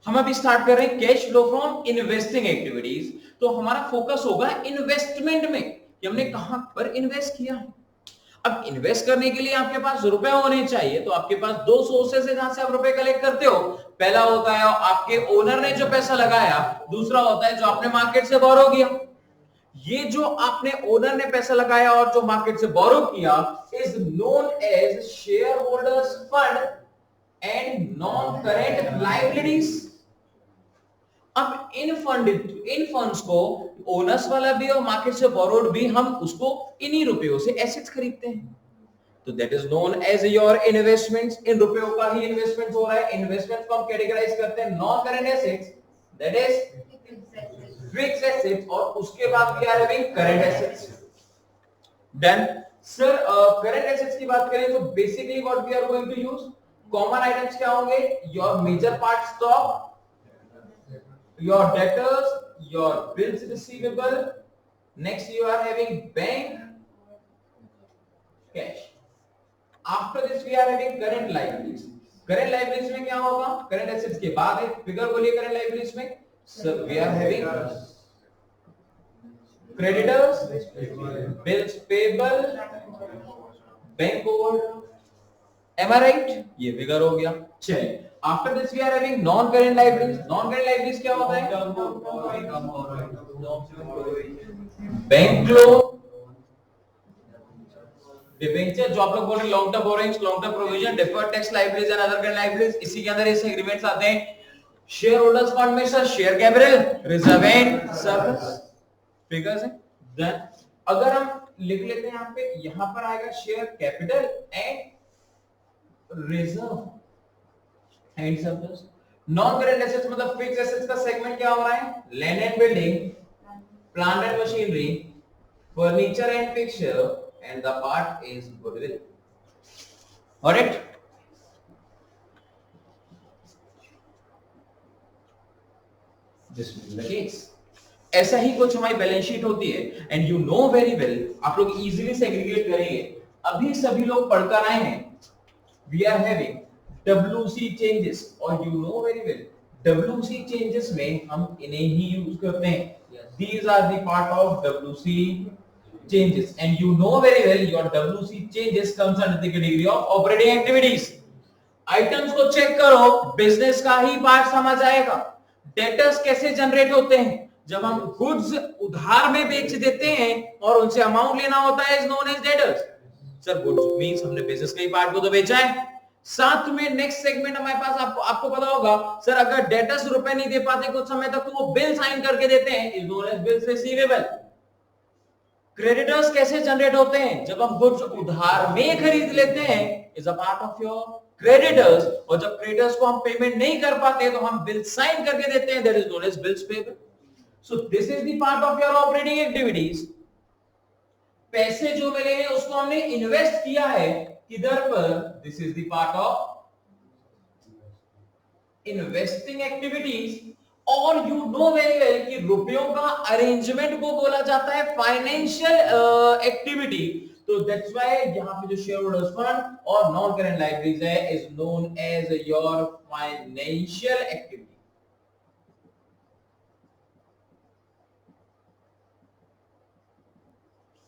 हम अभी स्टार्ट कर रहे हैं cash flow from investing activities. तो हमारा फोकस होगा इन्वेस्टमेंट में कि हमने कहां पर इन्वेस्ट किया है। अब इन्वेस्ट करने के लिए आपके पास रुपए होने चाहिए, तो आपके पास दो सोर्सेस है जहां से आप रुपए कलेक्ट करते हो। पहला होता है आपके ओनर ने जो पैसा लगाया, दूसरा होता है जो आपने मार्केट से बोरो किया। ये जो आपने ओनर ने पैसा लगाया और जो मार्केट से बोरो किया is known as shareholders fund and non current liabilities. अब इन फंड्स को ओनर्स वाला भी और मार्केट से बोरोड भी हम उसको इन्हीं रुपयों से एसेट्स खरीदते हैं। तो that is known as your investments. इन रुपयों का ही इन्वेस्टमेंट हो रहा है। इन्वेस्टमेंट को हम कैटेगराइज करते हैं non current assets, that is fixed assets, और उसके बाद we are having current assets. Then sir current assets की बात करें तो basically what we are going to use, common items क्या होंगे, your major part stock, your debtors, your bills receivable, next you are having bank cash. After this we are having current liabilities. Current liabilities में क्या होगा, current assets के बाद है figure बोलिए current liabilities में। So we are having creditors, bills payable, bank overdraft. Am I right? ये figure हो गया। चलिए after this we are having non current liabilities. Non current liabilities क्या होता है, बैंक लोन, डिबेंचर, जो आप लोग बोल रहे हैं long term borrowings, long term provision, deferred tax liabilities and other current liabilities. इसी के अंदर ऐसे एग्रीमेंट्स आते हैं। शेयर होल्डर्स फंड में sir share capital, reserve and surplus figures हैं। देन अगर हम लिख लेते हैं यहाँ पे, यहाँ पर आएगा share capital and reserve and surplus. Non current assets मतलब फिक्स्ड एसेट्स का सेगमेंट क्या हो रहा है, land and building, plant and machinery, furniture and fixture, and the part is goodwill. Alright, this is the case. ऐसा ही कुछ हमारी balance sheet होती है and you know very well, आप लोग इजीली सेग्रीगेट करेंगे। अभी सभी लोग पढ़कर आए हैं, we are having WC changes, और you know very well WC changes में हम इन्हें ही यूज करते हैं। These are the part of WC changes and you know very well your WC changes comes under the category of operating activities। Items को check करो, business का ही part समझ आएगा। डेटर्स कैसे जनरेट होते हैं, जब हम गुड्स उधार में बेच देते हैं और उनसे अमाउंट लेना होता है, is known as debtors. Sir goods means हमने बिजनेस के ही पार्ट को तो बेचा है। साथ में नेक्स्ट सेगमेंट हमारे पास आपको पता होगा सर, अगर डेटर्स रुपए नहीं दे पाते कुछ समय तक तो वो बिल साइन करके देते हैं, is known as bills receivable. Creditors कैसे जनरेट होते हैं, जब हम गुड्स उधार में खरीद लेते हैं, is a part of your creditors, और जब क्रेडिटर्स को हम पेमेंट नहीं कर पाते तो हम बिल साइन करके देते हैं, that is known as bills payable. So this is the part of your operating activities. पैसे जो मिले हैं उसको हमने इन्वेस्ट किया है किधर पर, this is the part of investing activities. और यू नो वेरी वेल कि रुपयों का अरेंजमेंट को बोला जाता है फाइनेंशियल एक्टिविटी। तो दैट्स व्हाई यहां पे जो शेयर होल्डर्स फंड और नॉन करेंट लायबिलिटीज है is known as your financial activity.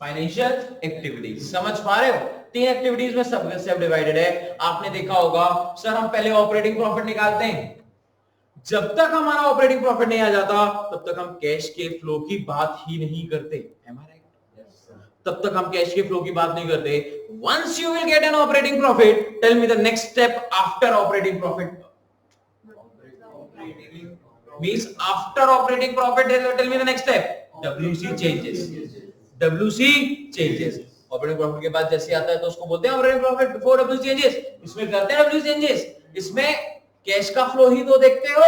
Financial activities समझ पा रहे हो, तीन एक्टिविटीज में सब डिवाइडेड है। आपने देखा होगा सर हम पहले ऑपरेटिंग प्रॉफिट निकालते हैं, जब तक हमारा ऑपरेटिंग प्रॉफिट नहीं आ जाता तब तक हम कैश के फ्लो की बात ही नहीं करते। Am I right? तब तक हम कैश के फ्लो की बात नहीं करते। Once you will get an operating profit, tell me the next step after operating profit. Means after operating profit, tell me the next step. WC changes. WC changes. Operating profit के बाद जैसे आता है तो उसको बोलते हैं operating profit before WC changes. इसमें करते हैं WC चेंजेस, इसमें कैश का फ्लो ही तो देखते हो।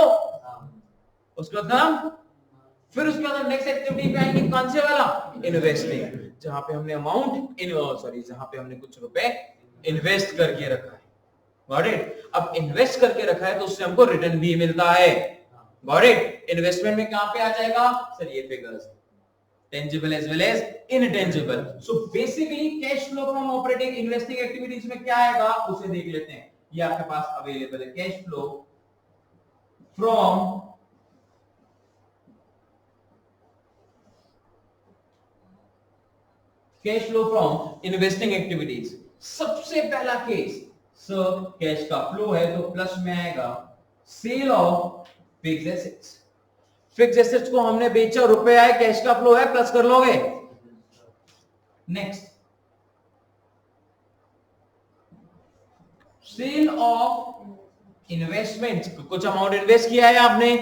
उसके बाद हम फिर उसके बाद नेक्स्ट एक्टिविटी पे आएंगे, कौन से वाला, इन्वेस्टिंग, जहां पे हमने अमाउंट जहां पे हमने कुछ रुपए इन्वेस्ट करके रखा है। Got it. अब इन्वेस्ट करके रखा है तो उससे हमको रिटर्न भी मिलता है। Got it. इन्वेस्टमेंट में कहां पे आ जाएगा सर, ये figures, tangible as well as intangible. So basically cash flow from operating investing activities में क्या आएगा उसे देख लेते हैं। ये आपके पास अवेलेबल है, cash flow from cash flow from investing activities. सबसे पहला केस, सर कैश का फ्लो है तो प्लस में आएगा sale of fixed assets. Fixed assets को हमने बेचा, रुपए आए, कैश का फ्लो है, प्लस कर लोगे। नेक्स्ट, सेल ऑफ इन्वेस्टमेंट, कुछ अमाउंट इन्वेस्ट किया है आपने,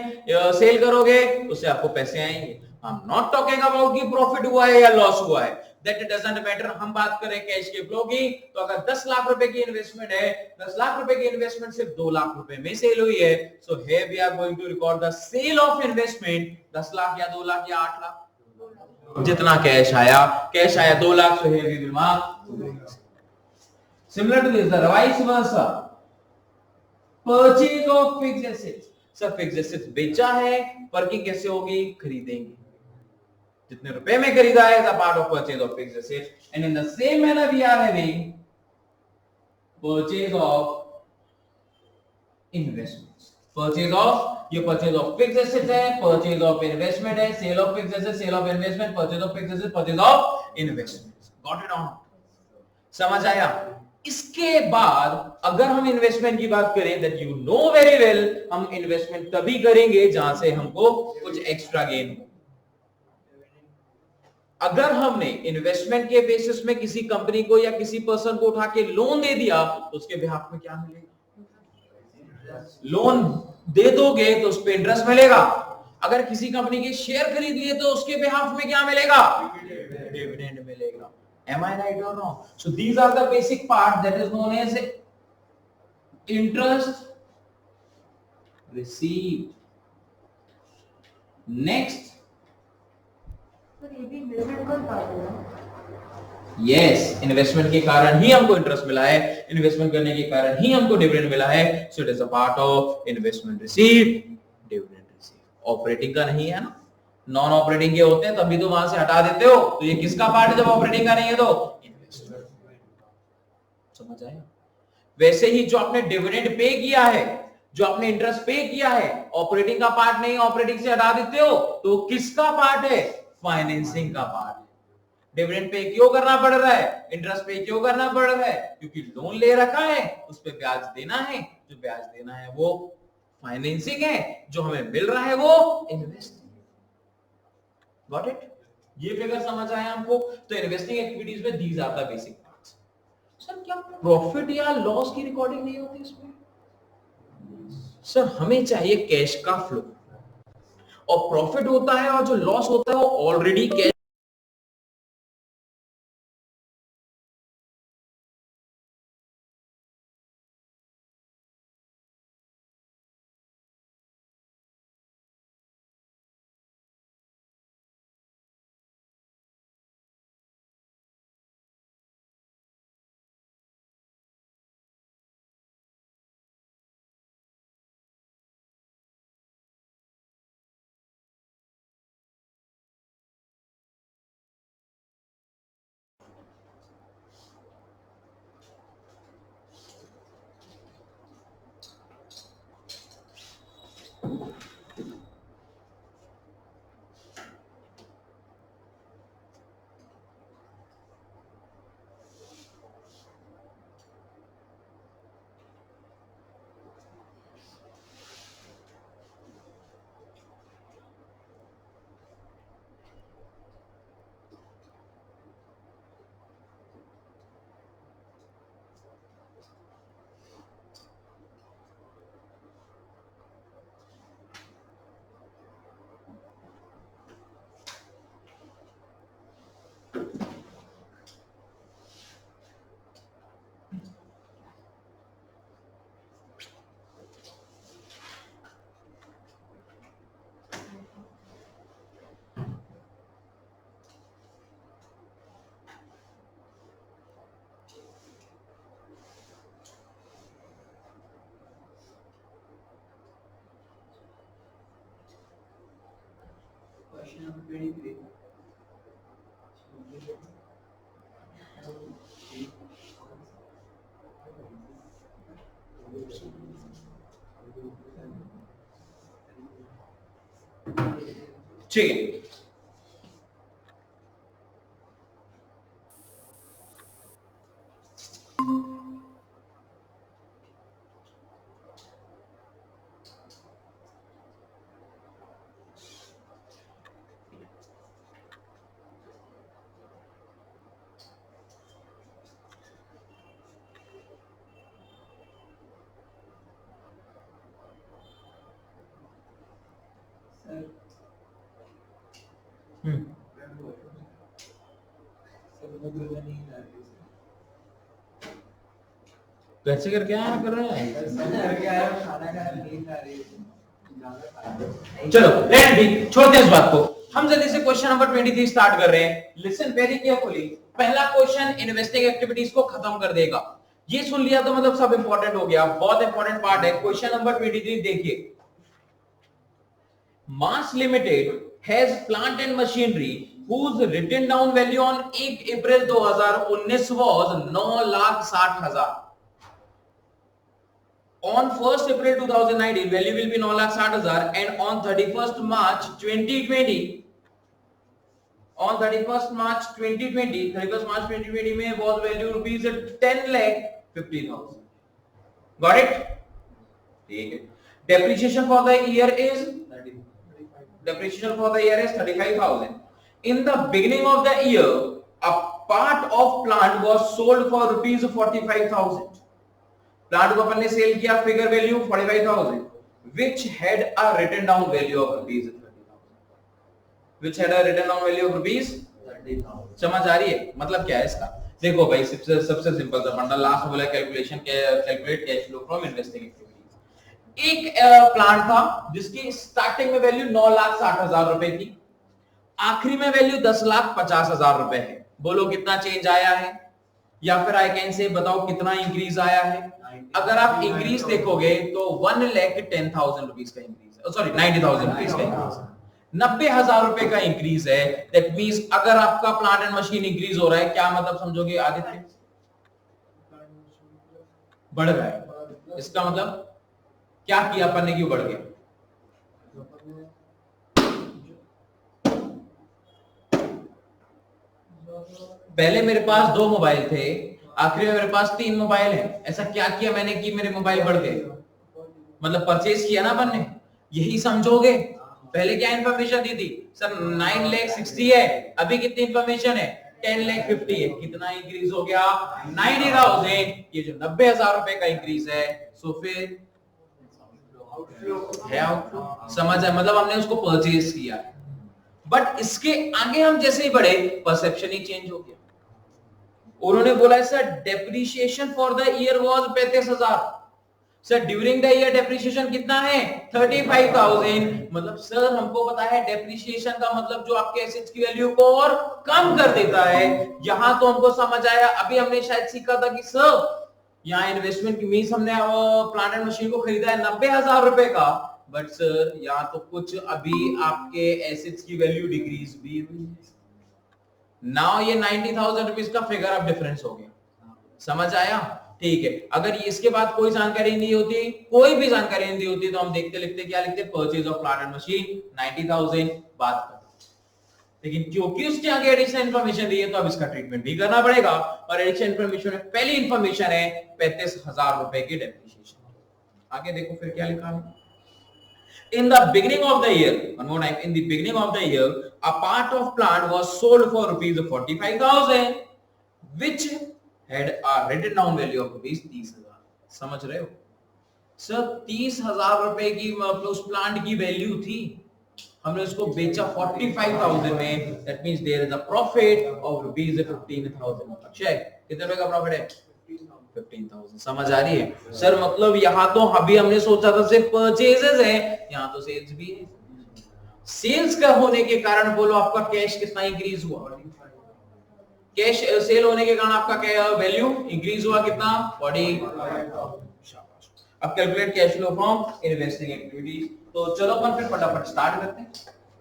सेल करोगे उससे आपको पैसे आएंगे। I am not talking about कि प्रॉफिट हुआ है या लॉस हुआ है, दैट डजंट मैटर। हम बात करें कैश के फ्लो की, तो अगर 10 लाख रुपए की इन्वेस्टमेंट है, 10 लाख रुपए की इन्वेस्टमेंट सिर्फ 2 लाख रुपए में सेल हुई है, so here we are going to record the sale of investment 10 lakh या 2 लाख या 8 लाख, जितना कैश आया 2 lakh, so here we will mark. Similar to this, the vice versa, purchase of fixed assets। Sir fixed assets बेचा है, working कैसे होगी, खरीदेंगे, जितने रुपए में खरीदा है the part of purchase of fixed assets. And in the same manner we are having purchase of investments. Purchase of, ये परचेज ऑफ फिक्स्ड एसेट्स है, परचेज ऑफ इन्वेस्टमेंट है, sale of fixed assets, sale of investment, purchase of fixed assets, purchase of investments. Got it on? समझ आया? इसके बाद अगर हम investment की बात करें, that you know very well, हम इन्वेस्टमेंट तभी करेंगे जहां से हमको कुछ एक्स्ट्रा गेन हो। अगर हमने इन्वेस्टमेंट के बेसिस में किसी कंपनी को या किसी पर्सन को उठा के लोन दे दिया, तो उसके बिहाफ में क्या मिलेगा? लोन दे दोगे तो उस पे इंटरेस्ट मिलेगा। अगर किसी कंपनी के शेयर खरीद लिए तो उसके बिहाफ में क्या मिलेगा? डिविडेंड मिलेगा। Am I right or wrong? So these are the basic part that is known as interest received. Next, yes, investment के कारण ही हमको इंटरेस्ट मिला है, इन्वेस्टमेंट करने के कारण ही हमको डिविडेंड मिला है, so it is a part of investment receive, dividend receive. Operating का नहीं है ना, नॉन ऑपरेटिंग के होते हैं तभी तो वहां से हटा देते हो, तो ये किसका पार्ट है जब ऑपरेटिंग का नहीं है? तो इन्वेस्टमेंट। समझ आया? वैसे ही जो आपने डिविडेंड पे किया है, जो आपने इंटरेस्ट पे किया है, ऑपरेटिंग का पार्ट नहीं, ऑपरेटिंग से हटा देते हो, तो किसका पार्ट है? फाइनेंसिंग का पार्ट है। डिविडेंड पे क्यों करना पड़ रहा है, इंटरेस्ट पे क्यों करना पड़ रहा है? क्योंकि लोन ले रखा है, उस पे ब्याज देना है, जो ब्याज देना है वो फाइनेंसिंग है, जो हमें मिल रहा है वो इन्वेस्टिंग। Got it? ये फिगर समझ आया हमको? तो इन्वेस्टिंग एक्टिविटीज में these are the basic parts. Sir क्या प्रॉफिट या लॉस की रिकॉर्डिंग नहीं होती इसमें? सर हमें चाहिए कैश का फ्लो, और प्रॉफिट होता है और जो लॉस होता है वो ऑलरेडी कैश। Question number 23। ठीक है। कैसे करके आया कर रहे हैं? चलो लेट बी, छोड़ते हैं इस बात को। हम जल्दी से क्वेश्चन नंबर 23 स्टार्ट कर रहे हैं। Listen very carefully. पहला क्वेश्चन इन्वेस्टिंग एक्टिविटीज को खत्म कर देगा। ये सुन लिया तो मतलब सब इंपॉर्टेंट हो गया। बहुत इंपॉर्टेंट पार्ट है। क्वेश्चन नंबर 23 देखिए। Mass Limited has plant and machinery whose written down value on 1 April 2019 was 9,60,000. On 1st April 2019, value will be 9,60,000 and on 31st March 2020, on 31st March 2020 में was value rupees 10,50,000. Got it? ठीक है। Depreciation for the year is 35,000. In the beginning of the year, a part of plant was sold for rupees 45,000. Plant को अपन ने cell किया, figure value 45,000, which had a written down value of rupees 30,000. Which had a written down value of rupees 30,000. समझ आ रही है? मतलब क्या है इसका? देखो भाई, सबसे सिंपल सा फंडा, लास्ट बोला calculation calculate cash flow from investing activities. एक प्लांट था जिसकी स्टार्टिंग में वैल्यू 9,60,000 रुपए थी, आखिरी में वैल्यू 10,50,000 रुपए है। बोलो कितना चेंज आया है? या फिर आई कैन से बताओ कितना इंक्रीज आया है? अगर आप इंक्रीज देखोगे तो 1,10,000 रुपीज का इंक्रीज है, सॉरी 90,000 रुपीज का इंक्रीज है, 90,000 रुपए का इंक्रीज है। दैट मींस अगर आपका प्लांट एंड मशीन इंक्रीज हो रहा है, क्या मतलब समझोगे आदित्य? बढ़ रहा है। इसका मतलब क्या किया अपन ने, क्यों बढ़ गया? पहले मेरे पास 2 मोबाइल थे, आखिरी में मेरे पास 3 मोबाइल हैं। ऐसा क्या किया मैंने कि मेरे मोबाइल बढ़ गए? मतलब परचेज किया ना अपन ने, यही समझोगे। पहले क्या इन्फॉर्मेशन दी थी सर? 9,60,000 है, अभी कितनी इन्फॉर्मेशन है? 10,50,000 है। कितना इंक्रीज हो गया? 90,000। ये जो 90,000 रुपए का इंक्रीज है, सो फिर है आउटफ्लो। समझ है? मतलब हमने उसको परचेज किया। बट इसके आगे हम जैसे ही बढ़े, परसेप्शन ही चेंज हो गया। उन्होंने बोला sir depreciation for the year was 35,000। Sir during the year depreciation कितना है? 35,000। मतलब सर हमको पता है डेप्रिसिएशन का मतलब जो आपके एसेट्स की वैल्यू को और कम कर देता है। यहां तो हमको समझ आया। अभी हमने शायद सीखा था कि सर यहाँ इन्वेस्टमेंट की मीन्स हमने प्लांट एंड मशीन को खरीदा है 90,000 रुपए का, बट सर यहाँ तो कुछ अभी आपके एसेट्स की वैल्यू डिक्रीज भी हुई है। नाउ ये 90,000 रुपीज का फिगर अब डिफरेंस हो गया। समझ आया? ठीक है। अगर इसके बाद कोई जानकारी नहीं होती, कोई भी जानकारी नहीं होती, तो हम देखते लिखते क्या लिखते? Purchase of plant and machine 90,000 बात कर। लेकिन क्योंकि उसके आगे एडिशनल इन्फॉर्मेशन दी है, तो अब इसका ट्रीटमेंट भी करना पड़ेगा। और एडिशनल इन्फॉर्मेशन में पहली इन्फॉर्मेशन है 35,000 रुपए की डेप्रिसिएशन। आगे देखो फिर क्या लिखा है। In the beginning of the year, one more time, in the beginning of the year, a part of plant was sold for rupees 45,000, which had a written down value of rupees 30,000. समझ रहे हो? Sir 30,000 रुपए की उस plant की value थी, हमने उसको बेचा 45,000 में। That means there is a profit of rupees 15,000. Check कितने रुपए का प्रॉफिट है? 15,000। समझ आ रही है? सर मतलब यहाँ तो अभी हमने सोचा था सिर्फ परचेजेस है, यहाँ तो सेल्स भी है। सेल्स का होने के कारण बोलो आपका कैश कितना इंक्रीज हुआ? कैश सेल होने के कारण आपका क्या वैल्यू इंक्रीज हुआ? कितना? 40। अब calculate cash flow from investing activities. तो चलो अपन फिर फटाफट स्टार्ट करते हैं।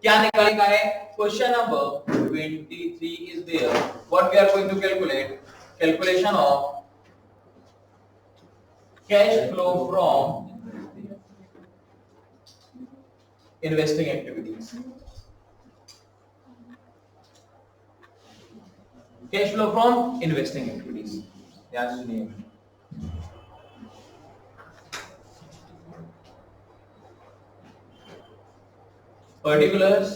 क्या निकालेगा है? Question number 23 is there. What we are going to calculate? Calculation of cash flow from investing activities. Cash flow from investing activities, ध्यान से सुनिए। पर्टिकुलर्स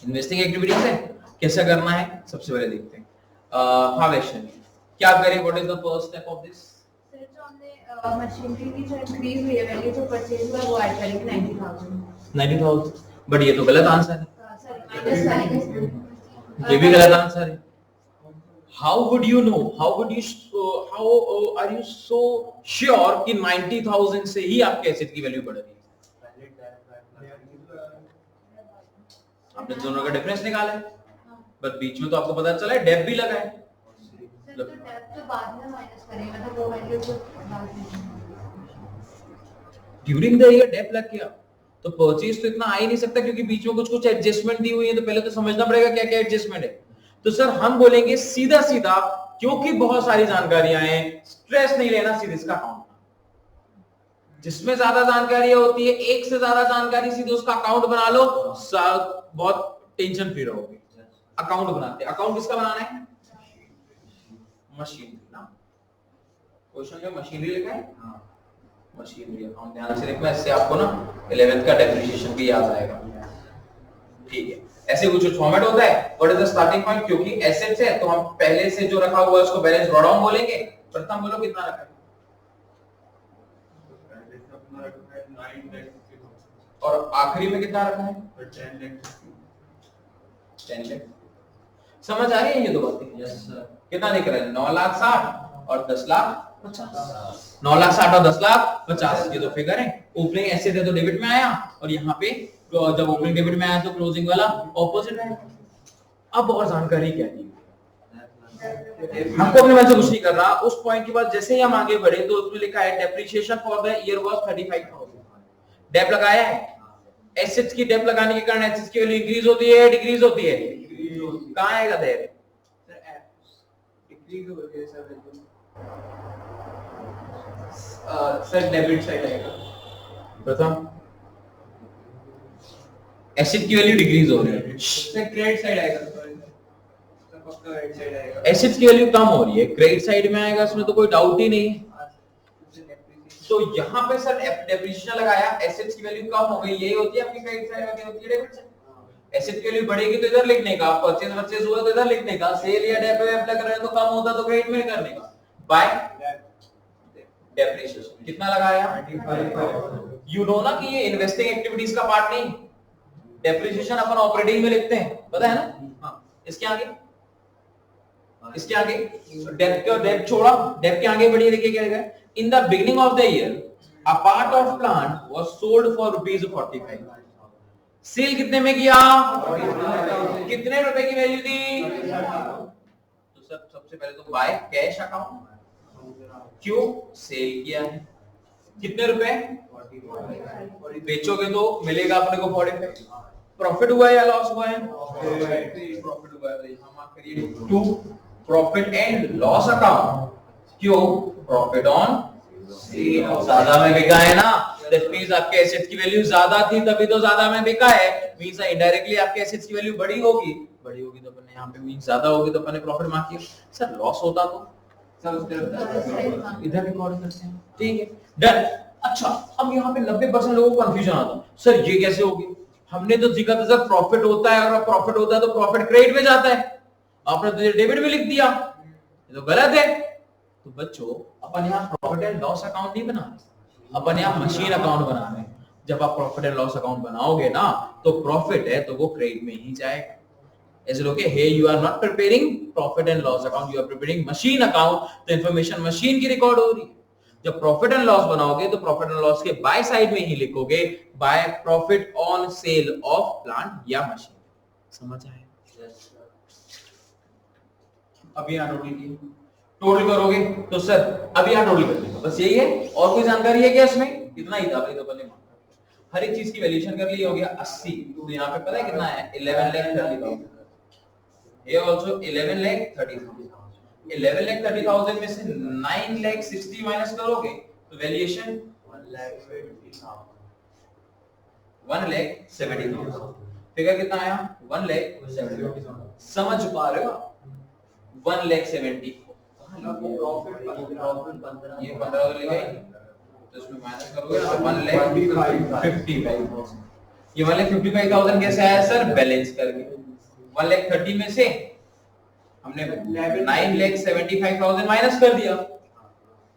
इन्वेस्टिंग एक्टिविटीज है, कैसा करना है सबसे पहले देखते हैं। हाँ वैष्णवी, क्या करें, what is the first step of this? Sir जो हमने मशीनरी की जो इंक्रीज हुई है वैल्यू जो परचेज हुआ वो ऐड करेंगे 90,000। बट ये तो गलत आंसर है, सर माइनस करेंगे, ये भी गलत आंसर है। How would you know? How are you so sure कि 90,000 से ही आपके एसेट की वैल्यू बढ़ रही है? आपने दोनों का डिफरेंस निकाला है, बट बीच में तो आपको पता चला है डेप भी लगा है। सर तो डेप तो बाद में माइनस करेंगे, मतलब वो वैल्यू तो बाद में। ड्यूरिंग द ईयर डेप लग गया तो परचेज तो इतना आ ही नहीं सकता, क्योंकि बीच में कुछ कुछ एडजस्टमेंट दी हुई है, तो पहले तो समझना पड़ेगा क्या क्या एडजस्टमेंट है। तो सर हम बोलेंगे सीधा सीधा, क्योंकि बहुत सारी जानकारियां हैं, स्ट्रेस नहीं लेना, सीधे इसका अकाउंट। जिसमें ज्यादा जानकारी होती है, एक से ज्यादा जानकारी, सीधे उसका अकाउंट बना लो, बहुत टेंशन फ्री रहोगे। अकाउंट बनाते, अकाउंट किसका बनाना है? मशीनरी ना, क्वेश्चन में मशीनरी लिखा है, मशीनरी अकाउंट ध्यान से लिखना, इससे आपको ना 11th का डेप्रिसिएशन भी याद आएगा। ठीक है, ऐसे कुछ फॉर्मेट होता है। What is the starting point? क्योंकि एसेट्स है तो हम पहले से जो रखा हुआ है उसको बैलेंस ड्रॉ डाउन बोलेंगे। प्रथम बोलो कितना रखा है, और आखिरी में कितना रखा है? 10 लाख। समझ आ रही है ये दो बातें? Yes sir. कितना दिख रहा है? 9,60,000 और 10,50,000। 9,60,000 और 10,50,000 ये तो फिगर है। ओपनिंग एसेट है तो डेबिट में आया, और यहाँ पे जब ओपनिंग डेबिट में आया तो क्लोजिंग वाला ऑपोजिट है। अब और जानकारी क्या दी, हमको अपने मन से कुछ नहीं कर रहा। उस पॉइंट के बाद जैसे ही हम आगे बढ़े तो उसमें लिखा है depreciation for the year was 35,000। Dep लगाया है, एसेट्स की डेप लगाने के कारण एसेट्स की वैल्यू इंक्रीज होती है, डिक्रीज होती है? कहां आएगा देयर? डिक्रीज हो गई सर डेबिट साइड आएगा। प्रथम एसेट की वैल्यू डिक्रीज हो रही है, सर क्रेडिट साइड आएगा, सर पक्का क्रेडिट साइड आएगा। एसेट्स की वैल्यू कम हो रही है, क्रेडिट साइड में आएगा, इसमें तो कोई डाउट ही नहीं है। तो यहाँ पे सर डेप्रिसिएशन लगाया, एसेट्स की वैल्यू कम हो गई, यही होती है आपकी क्रेडिट साइड, और होती है डेबिट साइड। एसेट की वैल्यू बढ़ेगी तो इधर लिखने का, परचेज हुआ तो इधर लिखने का, सेल या डेप अप्लाई कर रहे हैं तो कम होता तो क्रेडिट में करने का, बाय डेप्रिसिएशन। कितना लगाया? 35। यू नो ना कि ये इन्वेस्टिंग एक्टिविटीज का पार्ट नहीं, डेप्रिसिएशन अपन ऑपरेटिंग में लिखते हैं, पता है ना? हाँ, इसके आगे डेप छोड़ा, डेप के आगे बढ़िए, देखिए क्या लिखा है? In the beginning of the year, a part of plant was sold for ₹45. Cell कितने में किया? कितने रुपए की वैल्यू दी? तो सबसे पहले तो बाय कैश अकाउंट। क्यों? सेल किया है, कितने रुपए? बेचोगे तो मिलेगा अपने को 45। प्रॉफिट हुआ या लॉस हुआ है? प्रॉफिट हुआ है। हम मार्क करिए to profit and loss account. क्यों? प्रॉफिट ऑन सेल, ज्यादा में बिका है ना, दैट मींस आपके एसेट की वैल्यू ज्यादा थी तभी तो ज्यादा में बिका है, मींस इनडायरेक्टली आपके एसेट्स की वैल्यू बड़ी होगी तो अपन यहां पे मींस ज्यादा होगी तो अपन ने प्रॉफिट मार्क किया। सर लॉस होता तो सर उसके इधर रिकॉर्ड करते हैं, ठीक है, डन। अच्छा, अब यहां पे 90% लोगों को कंफ्यूजन आता, सर ये कैसे होगी? हमने तो सीखा था सर प्रॉफिट होता है, और प्रॉफिट होता है तो प्रॉफिट क्रेडिट में जाता है, आपने तो डेबिट में लिख दिया, ये तो गलत है। तो बच्चों अपन यहाँ प्रॉफिट एंड लॉस अकाउंट नहीं बना रहे, अपन यहाँ मशीन अकाउंट बना रहे हैं। जब आप प्रॉफिट एंड लॉस अकाउंट बनाओगे ना तो प्रॉफिट है तो वो क्रेडिट में ही जाएगा। ऐसे लोग हे you are not preparing profit and loss account, you are preparing machine account, तो इंफॉर्मेशन मशीन की रिकॉर्ड हो रही है। जब प्रॉफिट एंड लॉस बनाओगे तो प्रॉफिट एंड लॉस के बाय साइड में ही लिखोगे by profit on sale of plant या मशीन। समझ आए? अब यहाँ टोटल करोगे तो सर अभी यहाँ टोटल कर लेंगे, बस यही है, और कोई जानकारी है क्या इसमें? इतना ही था भाई, तो पहले हर एक चीज की वैल्यूएशन कर ली, हो गया 80। तो यहाँ पे पता है कितना है? 11,30,000। ये आल्सो 11,30,000। 11,30,000 में से 9,60,000 माइनस करोगे तो वैल्यूएशन 1,70,000। फिगर कितना आया 1 लाख। समझ पा रहे हो 1,70,000 ये 15 तो ले गए तो इसमें माइनस करोगे तो 1,55,000 ये 1,55,000 कैसे आया सर बैलेंस करके 1,30,000 में से हमने 9,75,000 माइनस कर दिया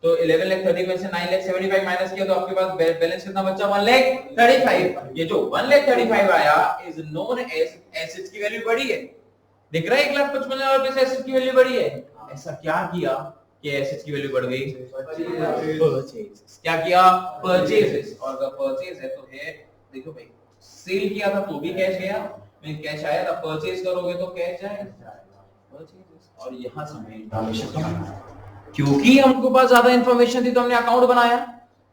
तो 11,30,000 में से 9,75,000 माइनस किया तो आपके पास बैलेंस कितना बचा 1,35,000 ये जो 1,35,000 आया इज नोन एज एसेट्स की वैल्यू बढ़ी है दिख रहा है 1,55,000 रुपए से एसेट्स की वैल्यू बढ़ी है ऐसा क्या किया कि एसेट्स की वैल्यू बढ़ गई परचेज क्या किया परचेजेस और अगर परचेज है तो है देखो भाई सेल किया था तो भी कैश गया मैं कैश आया था परचेज करोगे तो कैश जाएगा परचेजेस और यहां से हमें इंफॉर्मेशन कम क्योंकि हमको पास ज्यादा इंफॉर्मेशन थी तो हमने अकाउंट बनाया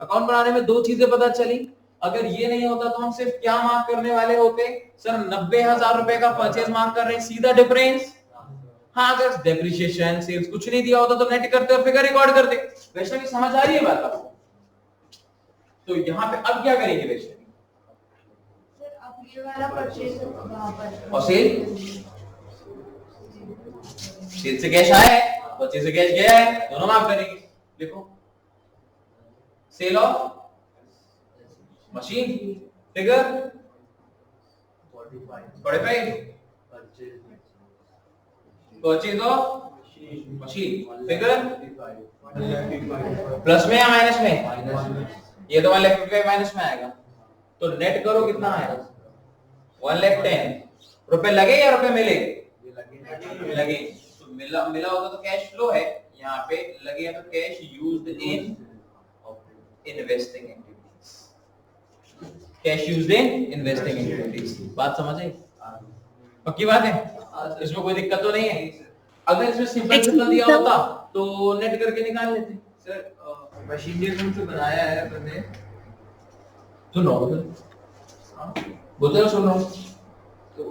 अकाउंट बनाने में दो चीजें पता चली अगर ये नहीं होता तो हम सिर्फ क्या मार्क करने वाले होते सर 90,000 रुपए का परचेज मार्क कर रहे हैं सीधा डिफरेंस हाँ अगर डेप्रिसिएशन सेल्स कुछ नहीं दिया होता तो नेट करते और फिगर रिकॉर्ड करते वैष्णवी समझ आ रही है बात आपको तो यहाँ पे अब क्या करेंगे वैष्णवी सर अब ये वाला परचेज वहां पर और सेल से कैश आया है परचेज से कैश गया है दोनों माफ करेंगे लिखो sale of machine figure 45 purchase of machine figure plus में या माइनस में ये तो 1,55,000 माइनस में आएगा तो नेट करो कितना आएगा 1,10,000 रुपए लगे या रुपए मिले लगे तो मिला होगा तो कैश फ्लो है यहाँ पे लगे तो cash used in investing activities cash used in investing activities बात समझ आई पक्की बात है इसमें कोई दिक्कत तो नहीं है अगर इसमें सिंपल दिया होता तो नेट करके निकाल लेते सर मशीनरी अकाउंट से बनाया है अपन ने तो नॉर्मल बोलते हो सुन रहा हूँ तो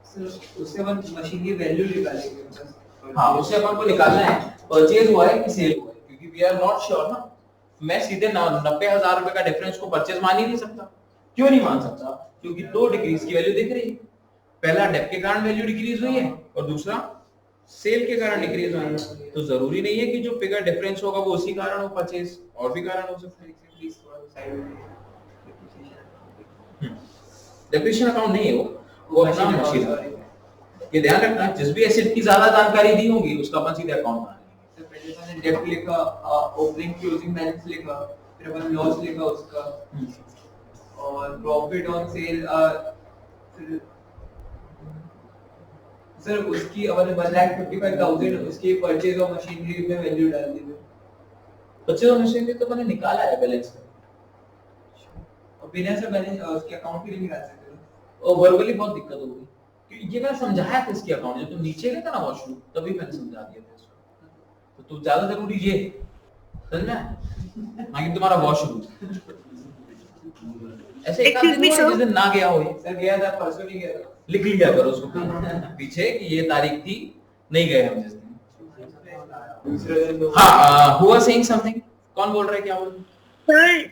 सर उससे अपन मशीन की वैल्यू निकालेंगे हाँ उससे अपन को निकालना है परचेज हुआ है कि सेल हुआ है क्योंकि वी आर नॉट श्योर ना मैं सीधे 90,000 रुपए का डिफरेंस को परचेज मान ही नहीं सकता क्यों नहीं मान सकता क्योंकि दो डिक्रीज की वैल्यू दिख रही है पहला डेप के कारण वैल्यू डिक्रीज हुई है और दूसरा सेल के कारण डिक्रीज हुई है तो जरूरी नहीं है कि जो फिगर डिफरेंस होगा वो उसी कारण हो परचेज और भी कारण हो सकता है डेप्रिसिएशन अकाउंट नहीं है वो अपना मशीन ये ध्यान रखना जिस भी एसेट की ज्यादा जानकारी दी होगी उसका अपन सीधे अकाउंट बना लेंगे तो पहले मैंने डेट लिखा ओपनिंग क्लोजिंग बैलेंस लिखा फिर अपन लॉस लिखा उसका और प्रॉफिट ऑन सेल सर उसकी अपन 1,55,000 उसकी परचेज ऑफ मशीनरी में वैल्यू डाल दी परचेज ऑफ मशीनरी तो मैंने निकाला है बैलेंस में और बिना से बैलेंस उसके अकाउंट के लिए निकाल सकते और वर्बली बहुत दिक्कत होगी क्योंकि ये मैंने समझाया था इसकी अकाउंट जब तुम नीचे गए थे ना वॉशरूम तभी मैंने समझा दिया था इसको तो तू ज्यादा जरूरी ये समझ में ना कि तुम्हारा वॉशरूम ऐसे एक आदमी जिस दिन ना गया हो सर गया था परसों नहीं गया था लिख लिया करो उसको पीछे कि ये तारीख थी नहीं गए हम जिस दिन हाँ हुआ सेइंग समथिंग कौन बोल रहा है क्या बोल रहे सर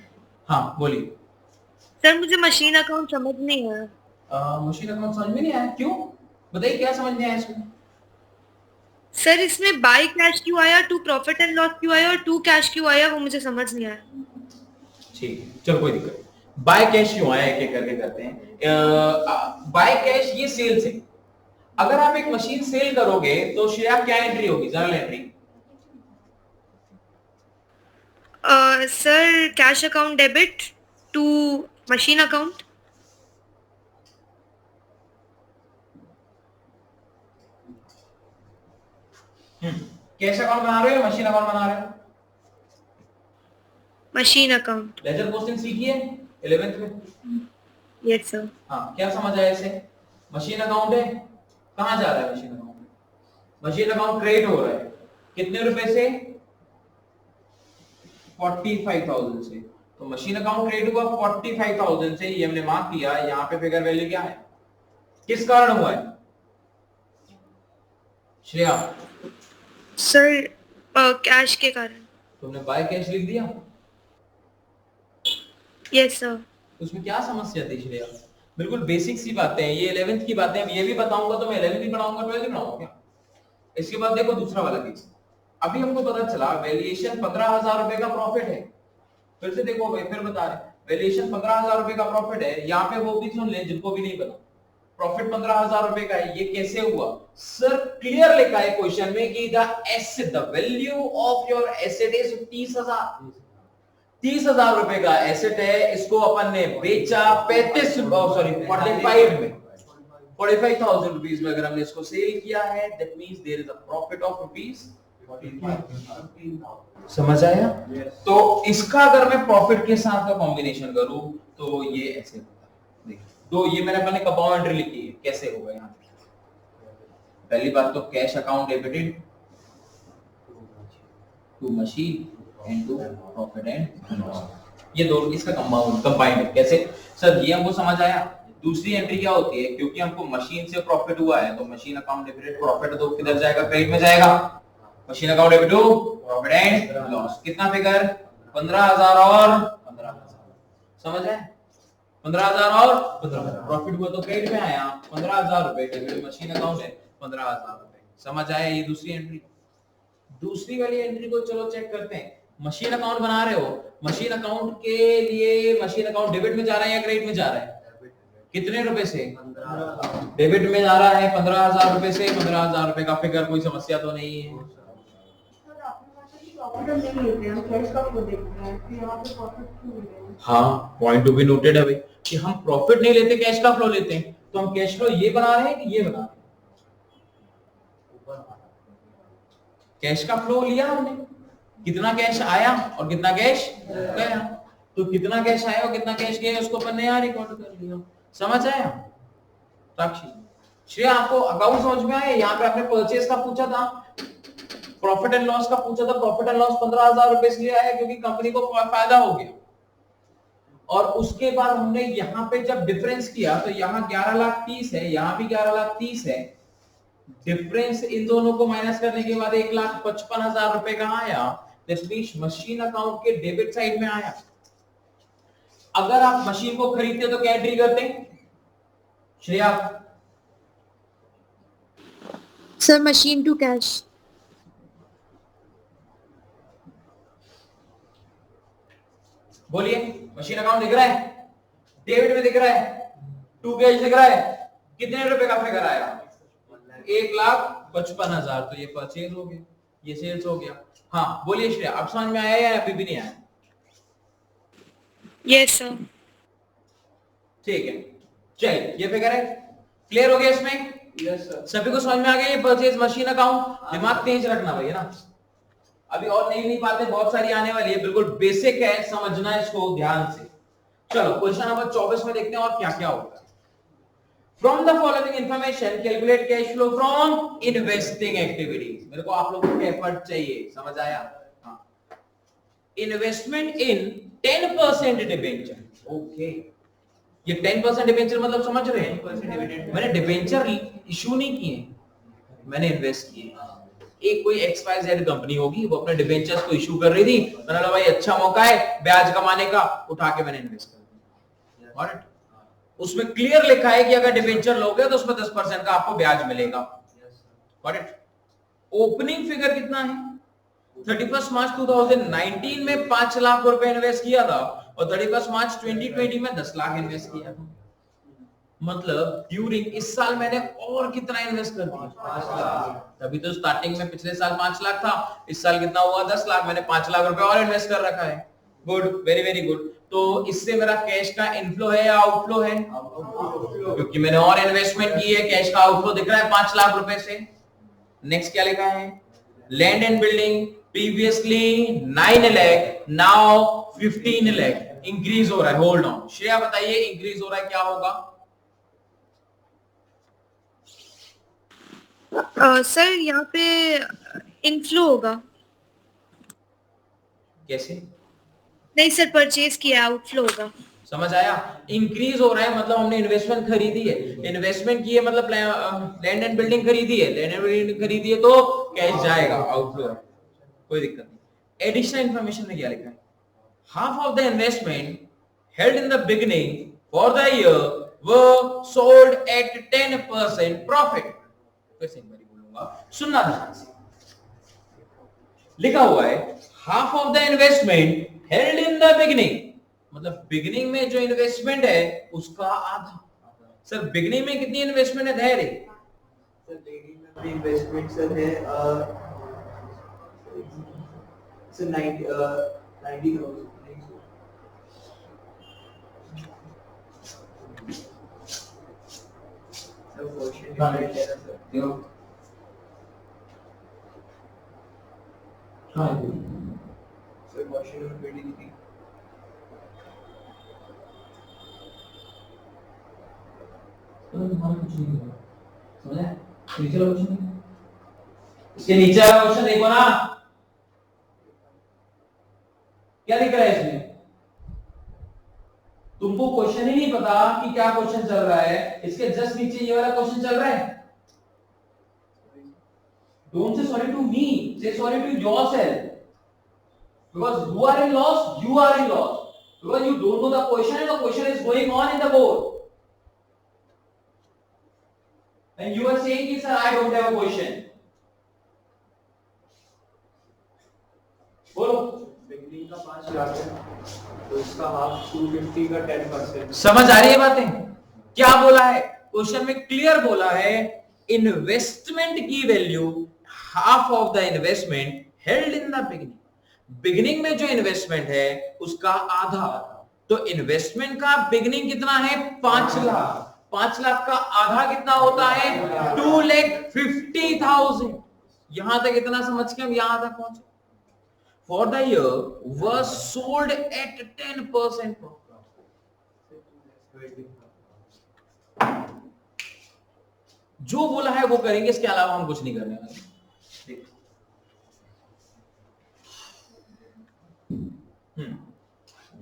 हाँ बोलिए सर मुझे मशीन अकाउंट समझ नहीं आया मशीन अकाउंट समझ में नहीं आया क्यों बताइए क्या समझ नहीं आया इसमें सर इसमें बाय कैश क्यों आया टू प्रॉफिट एंड लॉस क्यों आया और टू कैश क्यों आया वो मुझे समझ नहीं आया ठीक चलो कोई दिक्कत बाय कैश क्यों आया एक एक करके करते हैं बाय कैश ये सेल्स है अगर आप एक मशीन सेल करोगे तो श्रेया क्या एंट्री होगी journal entry sir cash account debit to machine account cash account बना रहे हो मशीन अकाउंट बना रहे हो मशीन अकाउंट लेजर पोस्टिंग सीखी है 11th में यस सर हाँ क्या समझ आया इसे मशीन अकाउंट है कहां जा रहा है मशीन अकाउंट क्रिएट हो रहा है कितने रुपए से 45,000 से तो मशीन अकाउंट क्रिएट हुआ 45,000 से ये हमने मार्क किया यहाँ पे फिगर वैल्यू क्या है किस कारण हुआ है श्रेया सर कैश के कारण तुमने बाय कैश लिख दिया यस सर उसमें क्या समस्या थी श्रेया बिल्कुल बेसिक सी बातें हैं, ये 11th की बातें हैं, ये भी बताऊंगा तो मैं 11th भी पढ़ाऊंगा 12th भी पढ़ाऊंगा क्या। इसके बाद देखो दूसरा वाला केस, अभी हमको पता चला वैल्यूएशन 15,000 रुपए का प्रॉफिट है। फिर से देखो भाई, फिर बता रहे वैल्यूएशन 15,000 रुपए का प्रॉफिट है। यहाँ पे वो भी सुन ले जिनको भी नहीं पता, प्रॉफिट 15,000 रुपए का है, ये कैसे हुआ सर? क्लियर लिखा है क्वेश्चन में कि the asset, the value of your asset is 30,000। 30,000 रुपए का एसेट है, इसको अपन ने बेचा 45 में, 45,000 रुपीज में अगर हमने इसको सेल किया है, that means there is a profit of rupees 45,000। समझ आया? तो इसका अगर मैं प्रॉफिट के साथ का कॉम्बिनेशन करूं तो ये ऐसे होता है। देखिए तो ये मैंने अपने कंपाउंड एंट्री लिखी है, कैसे होगा यहाँ पे। पहली बात तो cash account debited to machine into profit and loss, ये दो इसका कंबाइंड है। कैसे सर? ये हमको समझ आया। दूसरी एंट्री क्या होती है, क्योंकि हमको मशीन से प्रॉफिट हुआ है तो मशीन अकाउंट डेबिटेड प्रॉफिट तो किधर जाएगा? क्रेडिट में जाएगा। Machine account debit to profit and loss, कितना फिगर? 15,000 और 15,000। समझ आए? 15,000 और 15,000 प्रॉफिट हुआ तो क्रेडिट में आया 15,000 रुपए, डेबिट मशीन अकाउंट है 15,000 रुपए। समझ आया? ये दूसरी एंट्री। दूसरी वाली एंट्री को चलो चेक करते हैं। मशीन अकाउंट बना रहे हो, मशीन अकाउंट के लिए मशीन अकाउंट डेबिट में जा रहा है या क्रेडिट में जा रहा है? कितने रुपए से? डेबिट में जा रहा है 15,000 रुपए से। 15,000 रुपए का फिगर, कोई समस्या तो नहीं है। हाँ, पॉइंट टू बी नोटेड है भाई कि हम प्रॉफिट नहीं लेते, कैश का फ्लो लेते हैं। तो हम कैश फ्लो ये बना रहे हैं कि ये बना रहे हैं? कैश का फ्लो लिया हमने, कितना कैश आया और कितना कैश गया। तो कितना कैश आया और कितना कैश गया उसको अपन ने यहाँ रिकॉर्ड कर लिया। समझ आया? साक्षी श्रेया, आपको अकाउंट समझ में आया? यहाँ पे आपने परचेज का पूछा था, प्रॉफिट एंड लॉस का पूछा था। प्रॉफिट एंड लॉस 15,000 रुपए इसलिए आया क्योंकि कंपनी को फायदा हो गया। और उसके बाद हमने यहाँ पे जब डिफरेंस किया तो यहाँ 11,30,000 है, यहाँ भी 11,30,000 है। डिफरेंस इन दोनों को माइनस करने के बाद 1,55,000 रुपए कहाँ आया? मशीन अकाउंट के डेबिट साइड में आया। अगर आप मशीन को खरीदते तो क्या एंट्री करते हैं Shreya? Sir machine to cash. बोलिए, मशीन अकाउंट दिख रहा है, डेबिट में दिख रहा है, टू कैश दिख रहा है। कितने रुपए का फिगर आया? 1,55,000। तो ये परचेज हो गया, ये सेल्स हो गया। हाँ बोलिए श्रेया, अब समझ में आया या अभी भी नहीं आया? Yes sir. ठीक है, चलिए ये फिगर है, क्लियर हो गया इसमें? Yes sir. सभी को समझ में आ गया ये परचेज मशीन अकाउंट? दिमाग तेज रखना भाई, है ना। अभी और नई बातें बहुत सारी आने वाली है, बिल्कुल बेसिक है, समझना इसको ध्यान से। चलो क्वेश्चन नंबर 24 में देखते हैं और क्या क्या होगा। From the following information calculate cash flow from investing activities. मेरे को आप लोगों को एफर्ट चाहिए, समझ आया? इन्वेस्टमेंट इन 10% डिबेंचर। ओके, ये 10% डिबेंचर मतलब समझ रहे हैं? मैंने डिबेंचर इशू नहीं किए, मैंने इन्वेस्ट किए। एक कोई XYZ कंपनी होगी, वो अपने डिबेंचर्स को इशू कर रही थी, मैंने बोला भाई अच्छा मौका है ब्याज कमाने का, उठा के मैंने इन्वेस्ट कर दिया। ऑलराइट, उसमें क्लियर लिखा है कि अगर डिबेंचर लोगे तो उसमें 10% का आपको ब्याज मिलेगा। ऑलराइट, ओपनिंग फिगर कितना है? 31 मार्च 2019 में 5 लाख रुपए इन्वेस्ट किया था और 31 मार्च 2020 में 10 लाख इन्वेस्ट किया था। मतलब ड्यूरिंग इस साल मैंने और कितना इन्वेस्ट कर दिया? 5 लाख। तभी तो स्टार्टिंग में पिछले साल 5 लाख था, इस साल कितना हुआ? 10 लाख। मैंने 5 लाख रुपए और इन्वेस्ट कर रखा है। Good, very very good. तो इससे मेरा कैश का इनफ्लो है या आउटफ्लो है? क्योंकि मैंने और इन्वेस्टमेंट की है, कैश का आउटफ्लो दिख रहा है 5 लाख रुपए से। नेक्स्ट क्या लिखा है? Land and building previously 9 lakh, now 15 lakh, increase हो रहा है। होल्ड ऑन, श्रेया बताइए इंक्रीज हो रहा है, क्या होगा? सर यहाँ पे इनफ्लो होगा। कैसे? नहीं सर, परचेज किया, आउटफ्लो होगा। समझ आया? इंक्रीज हो रहा है मतलब हमने इन्वेस्टमेंट खरीदी है, इन्वेस्टमेंट की है मतलब लैंड एंड बिल्डिंग खरीदी है, लैंड एंड बिल्डिंग खरीदी है तो कैश जाएगा, आउटफ्लो है, कोई दिक्कत नहीं। एडिशनल इंफॉर्मेशन में क्या लिखा है? Half of the investment held in the beginning for the year were sold at 10% profit. फिर से एक बार बोलूंगा, सुनना ध्यान से। लिखा हुआ है half of the investment held in the beginning, मतलब बिगिनिंग में जो इन्वेस्टमेंट है उसका आधा। सर बिगिनिंग में कितनी इन्वेस्टमेंट है धैर्य? सर बिगिनिंग में इन्वेस्टमेंट सर है सर 90,000। सर क्वेश्चन नंबर 20 समझा? नीचे वाला क्वेश्चन, इसके नीचे वाला क्वेश्चन देखो ना, क्या लिख रहा है इसमें? तुमको क्वेश्चन ही नहीं पता कि क्या क्वेश्चन चल रहा है, इसके जस्ट नीचे ये वाला क्वेश्चन चल रहा है। Don't say sorry to me, say sorry to yourself. Because you are in loss, you are in loss. Because you don't know the question and the question is going on in the board. And you are saying कि sir I don't have a question. बोलो। Beginning का 5 लाख है तो इसका half 250 का 10%। समझ आ रही है बातें? क्या बोला है क्वेश्चन में? क्लियर बोला है इन्वेस्टमेंट की value half of the investment held in the beginning. Beginning में जो इन्वेस्टमेंट है उसका आधा। तो इन्वेस्टमेंट का बिगिनिंग कितना है? 5 लाख। 5 लाख का आधा कितना होता है? 2,50,000। यहां तक इतना समझ के हम यहां तक पहुंचे। For the year was sold at 10% profit। जो बोला है वो करेंगे, इसके अलावा हम कुछ नहीं करने वाले।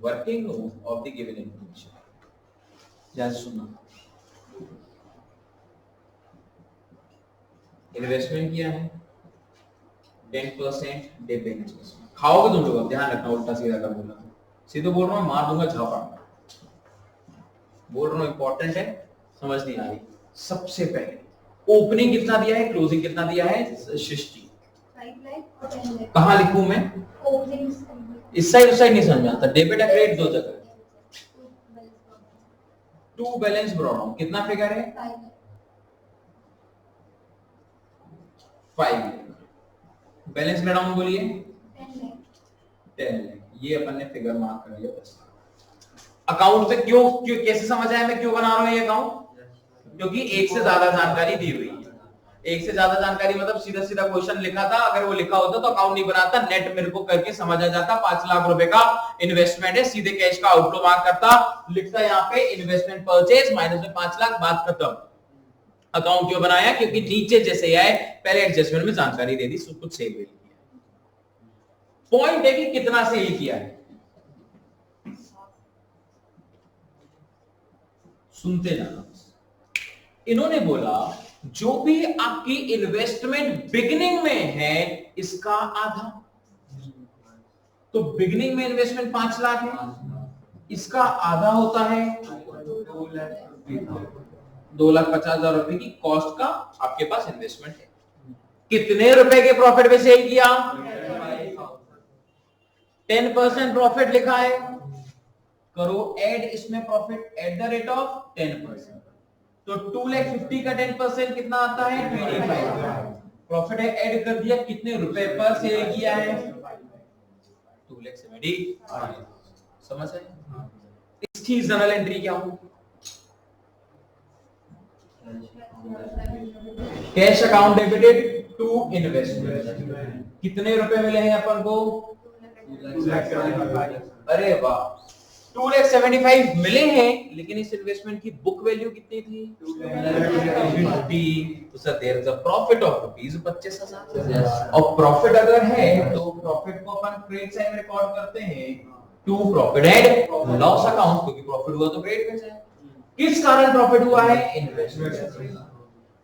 Working of the given information, ध्यान से सुनना। इन्वेस्टमेंट किया है 10% डिबेंचर्स। खाओगे तुम लोग, ध्यान रखना, उल्टा सीधा कर बोलना। सीधे बोल रहा हूं, मार दूंगा झापा। बोल रहा हूं इंपॉर्टेंट है, समझ नहीं आ रही। सबसे पहले ओपनिंग कितना दिया है, क्लोजिंग कितना दिया है? सृष्टि 5 लाख और 10 लाख। कहां लिखूं मैं? ओपनिंग इस साइड उस साइड नहीं समझ में आता। डेबिट या क्रेडिट दो जगह। टू बैलेंस ब्रॉड डाउन कितना फिगर है? 5 बैलेंस ब्रॉड डाउन बोलिए 10 लाख। ये अपन ने फिगर मार्क कर लिया बस। अकाउंट पे क्यों कैसे समझ आया मैं क्यों बना रहा हूं ये अकाउंट? क्योंकि एक से ज्यादा जानकारी दी हुई है। एक से ज्यादा जानकारी मतलब सीधा सीधा क्वेश्चन लिखा था, अगर वो लिखा होता तो अकाउंट नहीं बनाता, नेट मेरे को करके समझ आ जाता। 5 लाख रुपए का इन्वेस्टमेंट है, सीधे कैश का आउटफ्लो मार्क करता, लिखता यहाँ पे इन्वेस्टमेंट परचेज माइनस में 5 लाख, बात खत्म। अकाउंट क्यों बनाया? क्योंकि नीचे जैसे आए पहले एडजस्टमेंट में जानकारी दे दी, सब कुछ सेल किया। पॉइंट है कि कितना सेल किया है, सुनते जाना। इन्होंने बोला जो भी आपकी इन्वेस्टमेंट बिगिनिंग में है इसका आधा। तो बिगिनिंग में इन्वेस्टमेंट 5 लाख है, इसका आधा होता है 2,50,000 रुपए की कॉस्ट का आपके पास इन्वेस्टमेंट है। कितने रुपए के प्रॉफिट पे सेल किया? 10% प्रॉफिट लिखा है, करो ऐड इसमें profit at the rate of 10%। तो 2,50,000 का 10% कितना आता है? 25। प्रॉफिट है ऐड कर दिया, कितने रुपए पर सेल किया है? 2,70,000। समझ है? इसकी जर्नल एंट्री क्या हो? Cash account debited to investment. कितने रुपए मिले हैं अपन को? अरे वाह, 2,75,000 मिले हैं, लेकिन इस इन्वेस्टमेंट की बुक वैल्यू कितनी थी? 250। तो sir there is a profit of rupees 25,000। और प्रॉफिट अगर है तो प्रॉफिट को अपन क्रेडिट साइड में रिकॉर्ड करते हैं to profit and loss account, क्योंकि प्रॉफिट हुआ तो क्रेडिट में जाए। किस कारण प्रॉफिट हुआ है? इन्वेस्टमेंट।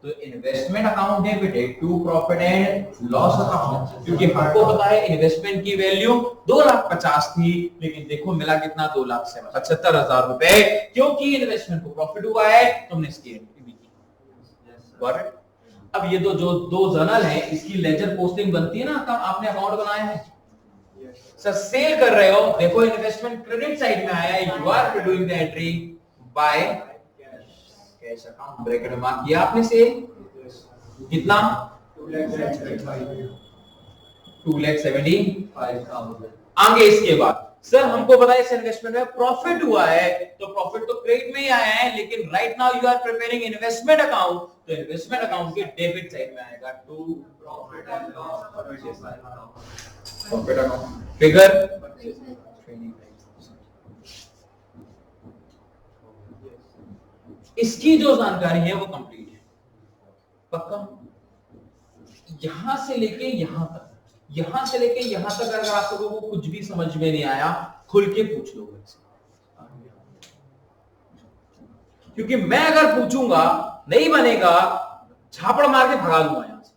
तो investment account debited to profit and loss account, क्योंकि हमको पता है इन्वेस्टमेंट की वैल्यू 2,50,000 थी, लेकिन देखो मिला कितना 2,75,000 रुपए, क्योंकि इन्वेस्टमेंट को प्रॉफिट हुआ है तो हमने इसकी एंट्री भी की। Got it? अब ये जो दो जर्नल है इसकी लेजर पोस्टिंग बनती है ना, तब आपने अकाउंट बनाया है। सर सेल कर रहे हो, देखो इन्वेस्टमेंट क्रेडिट साइड में आया है, you are doing the entry by cash account, bracket में मार्क किया आपने से कितना 2,75,000। आगे इसके बाद सर हमको पता है इस इन्वेस्टमेंट में प्रॉफिट हुआ है, तो प्रॉफिट तो क्रेडिट में ही आया है, लेकिन right now you are preparing investment account, तो इन्वेस्टमेंट अकाउंट के डेबिट साइड में आएगा to profit and loss profit account figure 25,000। इसकी जो जानकारी है वो कंप्लीट है पक्का। यहां से लेके यहां तक, यहां से लेके यहां तक अगर आप लोगों को कुछ भी समझ में नहीं आया खुल के पूछ लो, क्योंकि मैं अगर पूछूंगा नहीं बनेगा झापड़ मार के भगा दूंगा यहां से,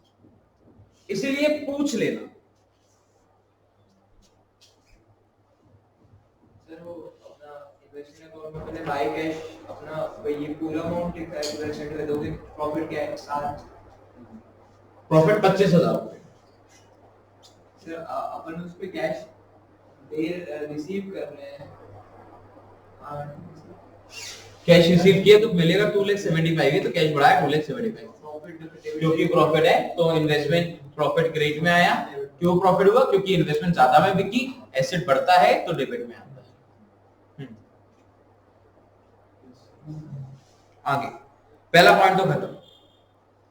इसीलिए पूछ लेना। सर वो अपना इन्वेस्टमेंट अकाउंट में मैंने बाय कैश अपना ये पूरा अमाउंट लिखा है, इन्वेस्टमेंट में दोगे प्रॉफिट क्या है 7, प्रॉफिट 25,000 रुपए। सर अपन उस पे कैश रिसीव कर रहे हैं, कैश रिसीव किए तो मिलेगा 2,75,000, तो कैश बढ़ाया 2,75,000, क्योंकि प्रॉफिट है तो इन्वेस्टमेंट प्रॉफिट क्रेडिट में आया। क्यों प्रॉफिट हुआ? क्योंकि इन्वेस्टमेंट ज्यादा में बिकी, एसेट बढ़ता है तो डेबिट में आता है। आगे पहला पॉइंट तो खत्म।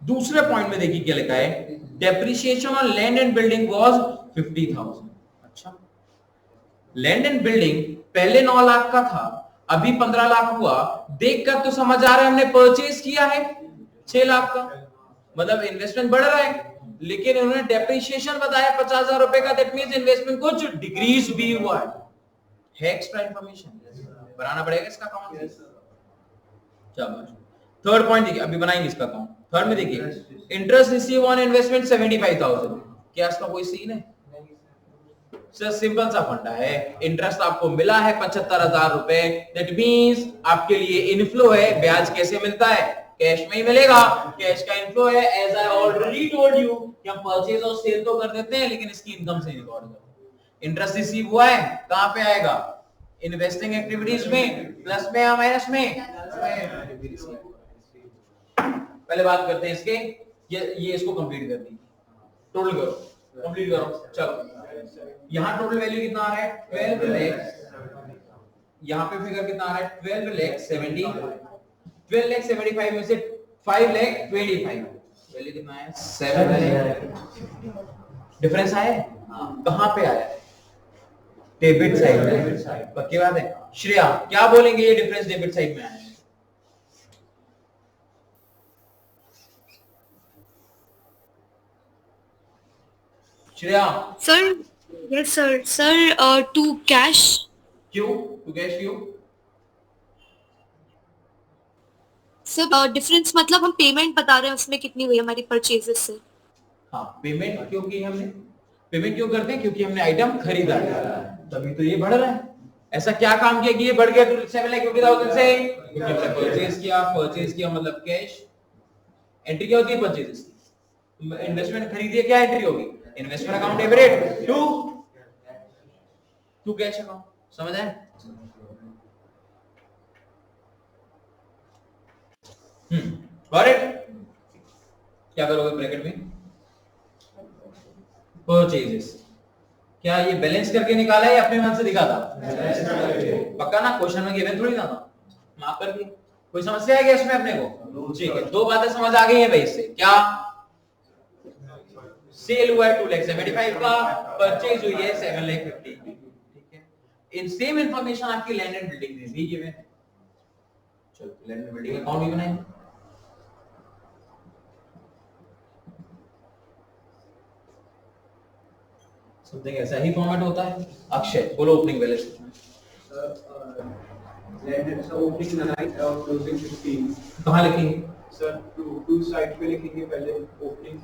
दूसरे पॉइंट में देखिए क्या लिखा है, depreciation on land and building was 50,000। अच्छा, लैंड एंड बिल्डिंग पहले 9 लाख का था, अभी 15 लाख हुआ, देखकर तो समझ आ रहा है हमने परचेज किया है 6 लाख का, मतलब इन्वेस्टमेंट बढ़ रहा है, लेकिन उन्होंने डेप्रिसिएशन बताया 50,000 रुपए का, दैट मींस इन्वेस्टमेंट कुछ डिक्रीज भी हुआ है एक्स्ट्रा इंफॉर्मेशन बनाना पड़ेगा इसका अकाउंट। चलो थर्ड पॉइंट देखिए, अभी बनाएंगे इसका अकाउंट। थर्ड में देखिए इंटरेस्ट रिसीव ऑन इन्वेस्टमेंट 75,000, क्या इसका कोई सीन है? सर सिंपल सा फंडा है, इंटरेस्ट आपको मिला है 75,000 रुपए, दैट मींस आपके लिए इनफ्लो है। ब्याज कैसे मिलता है? कैश में ही मिलेगा, कैश का इनफ्लो है। As I already told you कि हम परचेज और सेल तो कर देते हैं, लेकिन इसकी इनकम से रिकॉर्ड करते। इंटरेस्ट रिसीव हुआ है, कहां पे आएगा? इन्वेस्टिंग एक्टिविटीज में, प्लस में या माइनस में? पहले बात करते हैं इसके, ये इसको कंप्लीट कर दी, टोटल करो, कंप्लीट करो। चलो यहां टोटल वैल्यू कितना आ रहा है? 12 लाख। यहां पे फिगर कितना आ रहा है? 12,75,000 में से 5,25,000 वैल्यू कितना है? 7 लाख। डिफरेंस आया है? कहां पे आया है? डेबिट साइड में। पक्की बात है? श्रेया क्या बोलेंगे ये डिफरेंस डेबिट साइड में आया है? Shreya. Sir yes sir. Sir to cash. क्यों टू कैश? क्यों सर? डिफरेंस मतलब हम पेमेंट बता रहे हैं उसमें कितनी हुई हमारी परचेजेस से। हाँ, पेमेंट क्यों की हमने? पेमेंट क्यों करते हैं? क्योंकि हमने आइटम खरीदा है, तभी तो ये बढ़ रहा है। ऐसा क्या काम किया कि ये बढ़ गया 7,50,000 से? क्योंकि हमने परचेज किया मतलब कैश एंट्री क्या होती है परचेजेस की? इन्वेस्टमेंट खरीदी है, क्या एंट्री होगी? Investment account debit to cash account. समझ आए? Got it? क्या करोगे ब्रैकेट में? परचेजेस। क्या ये बैलेंस करके निकाला है या अपने मन से दिखा था? पक्का ना? क्वेश्चन में गिवन थोड़ी ना था, मार्क कर दिया। कोई समस्या है क्या इसमें अपने को? ठीक है, दो बातें समझ आ गई है भाई इससे। क्या? सेल हुआ है 2,75,000 का, परचेज हुई है 7,50,000। ठीक है, इन सेम इंफॉर्मेशन आपकी लैंड एंड बिल्डिंग में भी गिवन है। चलो लैंड एंड बिल्डिंग अकाउंट भी बनाएंगे। समथिंग ऐसा ही फॉर्मेट होता है। अक्षय बोलो ओपनिंग बैलेंस। लैंड ओपनिंग 9 और क्लोजिंग 15। कहां लिखी? सर टू साइड पे लिखेंगे पहले ओपनिंग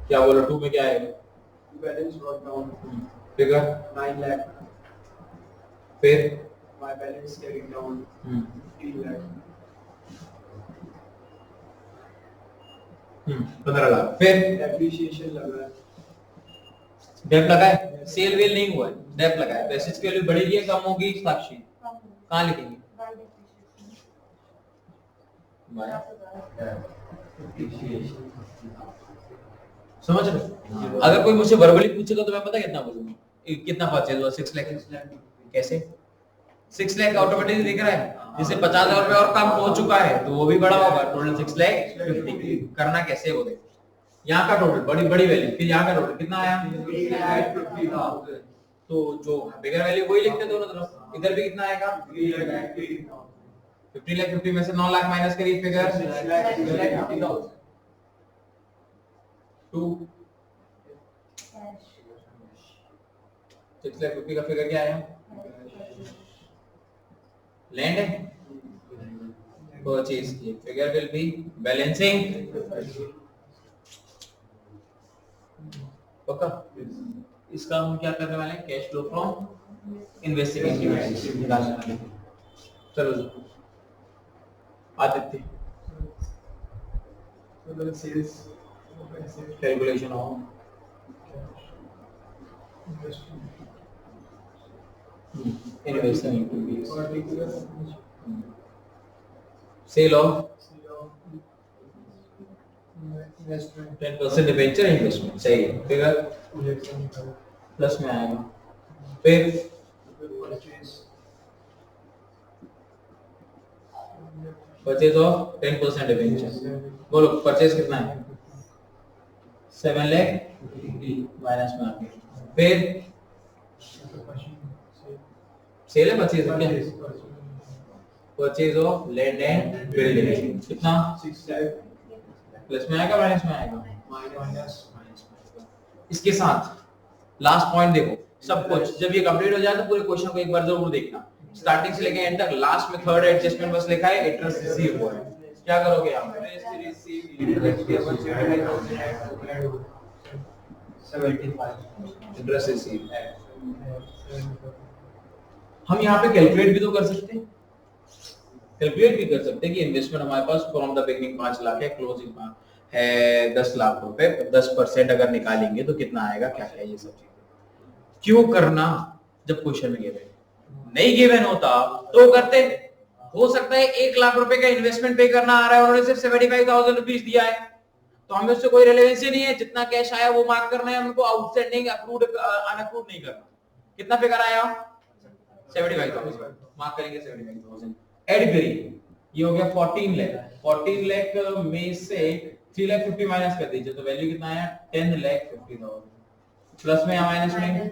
क्या बोला 2 में क्या आएगा? Balance brought down figure 9 lakh, फिर my balance carrying down 15 lakh, 15 lakh, फिर डेप्रिसिएशन लगा है, डेप लगा है, सेल वेल नहीं हुआ है, डेप लगा है, तो एसेट्स की वैल्यू बढ़ेगी या कम होगी? साक्षी कहाँ लिखेंगे? समझ रहे? अगर कोई मुझसे वर्बली पूछेगा तो मैं पता कितना बोलूंगा, कितना परचेज हुआ? 6 लाख। कैसे 6 लाख ऑटोमेटिकली दिख रहा है, जिससे 50,000 रुपए और कम हो चुका है तो वो भी बड़ा होगा, टोटल 6 लाख 50। करना कैसे वो देखो, यहाँ का टोटल बड़ी बड़ी वैल्यू, फिर यहाँ का टोटल कितना आया? 8,50,000, तो जो बिगर वैल्यू वही लिखते दोनों तरफ, इधर भी कितना आएगा? 50 लाख 50 में से 9 लाख माइनस करिए, फिगर 6,50,000, 2 6 लाख 50 का फिगर क्या आया? लैंड है, परचेज की, फिगर विल बी बैलेंसिंग। पक्का? इसका हम क्या करने वाले हैं? Cash flow from investing activities निकालने वाले हैं। चलो जी आदित्य सेल्स कैलकुलेशन हो। Investing activities, sale of 10% debenture investment, सही है, फिगर प्लस में आएगा, फिर परचेज ऑफ 10% डिबेंचर, बोलो परचेज कितना है? 7 लाख माइनस में आगे, फिर सेल है, परचेज क्या? Purchase of land and building कितना? 6 लाख प्लस में आएगा माइनस में आएगा? माइनस। इसके साथ लास्ट पॉइंट देखो, सब कुछ जब ये कंप्लीट हो जाए तो पूरे क्वेश्चन को एक बार जरूर देखना, स्टार्टिंग से लेके एंड तक। लास्ट में थर्ड एडजस्टमेंट बस लिखा है, इंटरेस्ट रिसीव हुआ है, क्या करोगे यहां पे? इंटरेस्ट रिसीव, हम यहाँ पे कैलकुलेट भी तो कर सकते हैं, कैलकुलेट भी कर सकते हैं कि इन्वेस्टमेंट हमारे पास फ्रॉम द बिगिनिंग 5 लाख है, क्लोजिंग है 10 लाख रुपए, 10% अगर निकालेंगे तो कितना आएगा, क्या क्या ये सब चीजें क्यों करना जब क्वेश्चन में गिवन नहीं गिवन होता तो करते। हो सकता है 1 लाख रुपए का इन्वेस्टमेंट पे करना आ रहा है, उन्होंने सिर्फ 75,000 रुपीज दिया है, तो हमें उससे कोई रिलेवेंस ही नहीं है, जितना कैश आया वो मार्क करना है, उनको आउटस्टैंडिंग अक्रूड अनअक्रूड नहीं करना। कितना फिगर आया? 75,000 मार्क करेंगे, 75,000 ऐड करिए, ये हो गया 14 लाख, 14 लाख में से 3 लाख 50 माइनस कर दीजिए तो वैल्यू कितना आया? 10 लाख 50,000, प्लस में या माइनस में?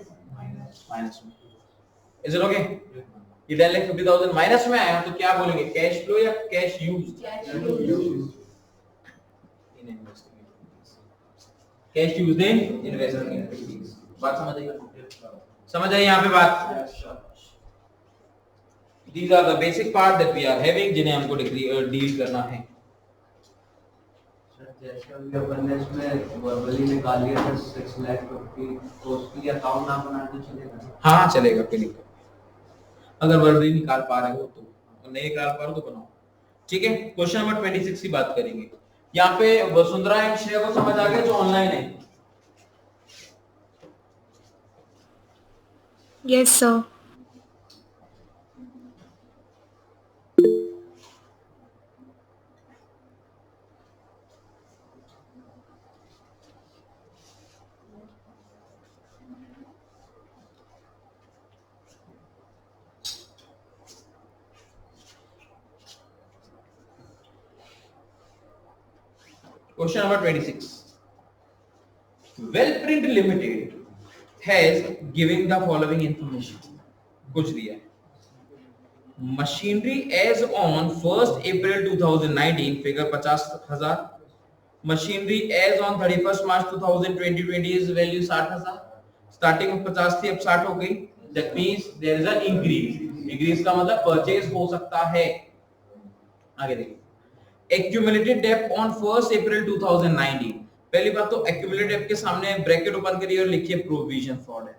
माइनस में। Is it okay? ये 10 लाख 50,000 माइनस में आया तो क्या बोलेंगे, कैश फ्लो या cash used? In investing activities, cash used in investing activities. बात समझ आई? समझ आई यहाँ पे बात? These are the basic part that we are having, जिन्हें हमको डील करना है। जैसे अभी अपन ने इसमें वर्बली निकाल लिया था 6 लाख की, तो उसके लिए अकाउंट ना बना तो चलेगा? हाँ चलेगा, कोई दिक्कत नहीं। अगर वर्बली निकाल पा रहे हो तो, नहीं निकाल पा रहे हो तो बनाओ, ठीक है। क्वेश्चन नंबर 26 की बात करेंगे। यहाँ पे वसुंधरा एंड श्रेया को समझ आ गया जो ऑनलाइन है? Yes sir. Question number 26. Wellprint Limited has given the following information. कुछ दिया है। Machinery as on 1st April 2019 figure 50,000. Machinery as on 31st March 2020 is value 60,000. Starting में 50 थी, अब 60 हो गई. That means there is an increase. Increase का मतलब purchase हो सकता है। आगे देखिए। Accumulated debt on 1 April 2019। पहली बात तो एक्यूमुलेटेड डेट के सामने ब्रैकेट ओपन करिए और लिखिए प्रोविजन फॉर डेट।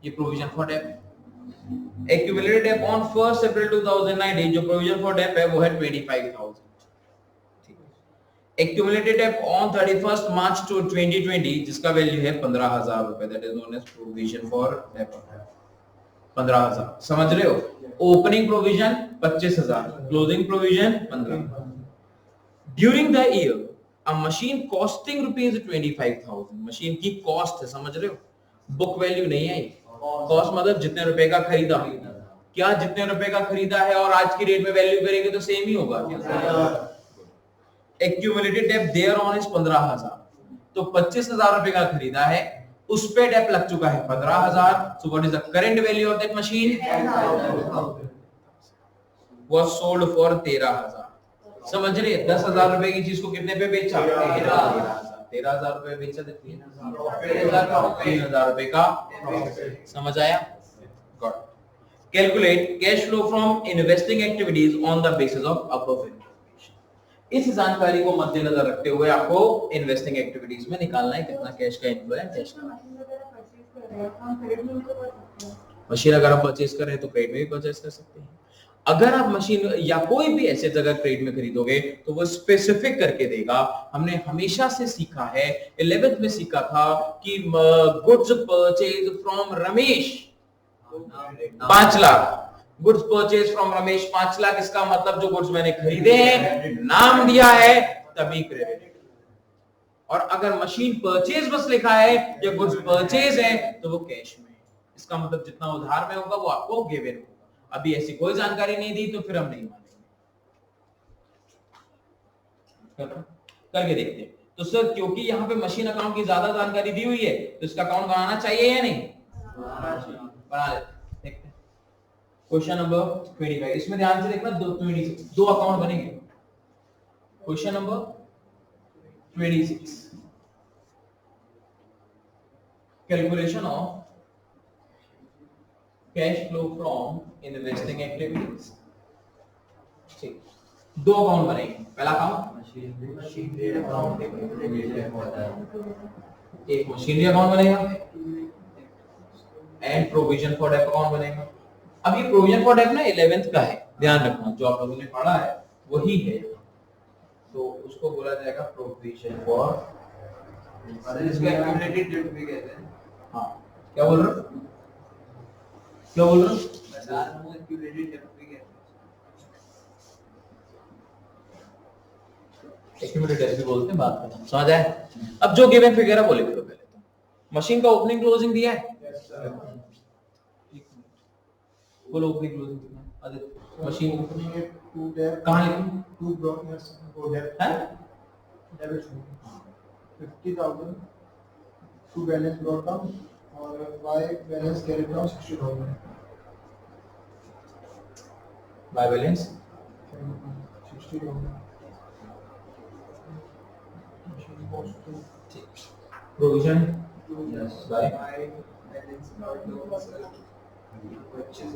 ये provision for debt accumulated debt on 1 April 2019, जो प्रोविजन फॉर डेट है वो है 25,000। एक्यूमुलेटेड डेट ऑन 31 मार्च 2020 जिसका वैल्यू है 15,000 रुपए, that is known as provision for debt 15,000। समझ रहे हो? Opening provision 25,000, closing provision 15,000। During the year a machine costing rupees 25,000, machine की कॉस्ट है, समझ रहे हो? बुक वैल्यू नहीं है। कॉस्ट मतलब जितने रुपए का खरीदा, क्या जितने रुपए का खरीदा है और आज की रेट में वैल्यू करेंगे तो सेम ही होगा क्या? Accumulated debt there on is 15,000, तो 25,000 रुपए का खरीदा है, उस पे डेट लग चुका है 15,000। So what is the current value of that machine? Was sold for 13,000। समझ रहे? 10,000 रुपए की चीज को कितने पे बेचा? 13,000 रुपए बेचा, 3,000 रुपए का। समझ आया? Got. Calculate cash flow from investing activities on the basis of above information. इस जानकारी को मद्देनजर रखते हुए आपको इन्वेस्टिंग एक्टिविटीज में निकालना है कितना कैश का इनफ्लो है, कैश का। मशीन अगर आप परचेज कर रहे हैं तो क्रेडिट में भी परचेज कर सकते हैं। अगर आप मशीन या कोई भी एसेट अगर क्रेडिट में खरीदोगे तो वो स्पेसिफिक करके देगा। हमने हमेशा से सीखा है, 11th में सीखा था कि goods purchase from Ramesh 5 lakh, goods purchase from Ramesh 5 lakh, इसका मतलब जो गुड्स मैंने खरीदे हैं, नाम दिया है, तभी क्रेडिट। और अगर मशीन परचेज बस लिखा है या गुड्स परचेज है तो वो कैश में, इसका मतलब जितना उधार में होगा वो आपको गिवन होगा। अभी ऐसी कोई जानकारी नहीं दी तो फिर हम नहीं मानेंगे। करके देखते हैं। तो सर क्योंकि यहाँ पे मशीन अकाउंट की ज्यादा जानकारी दी हुई है तो इसका अकाउंट बनाना चाहिए या नहीं? बना लेते हैं। क्वेश्चन नंबर 25, इसमें ध्यान से देखना, दो अकाउंट बनेंगे। Question number 26, calculation of cash flow from investing activities. ठीक, 2 अकाउंट बनेंगे। पहला अकाउंट एक मशीनरी अकाउंट बनेगा and provision for debt account बनेगा। अब ये प्रोविजन फॉर डेट ना 11th का है, ध्यान रखना, जो आप लोगों ने पढ़ा है वही है, तो उसको बोला जाएगा प्रोविजन फॉर। इसका एक्यूमुलेटेड डेट भी कहते हैं। हाँ, क्या बोल रहे हो? क्या बोल रहे हो? एक्यूमुलेटेड डेट भी कहते हैं। एक्यूमुलेटेड डेट भी बोलते हैं, बात खत्म। समझ आया? अब जो गिवन फिगर है वो लिख लो पहले। तो मशीन का ओपनिंग क्लोजिंग दिया है, बोलो ओपनिंग क्लोजिंग कितना? आदित्य, मशीन ओपनिंग है 2 डेट, कहां लिखूं? 2 ब्रोकर्स 4 डेट है debit 50,000 to balance brought down और by balance carried down 60,000 by balance 60,000 provision Yes. By By balance not loans, purchase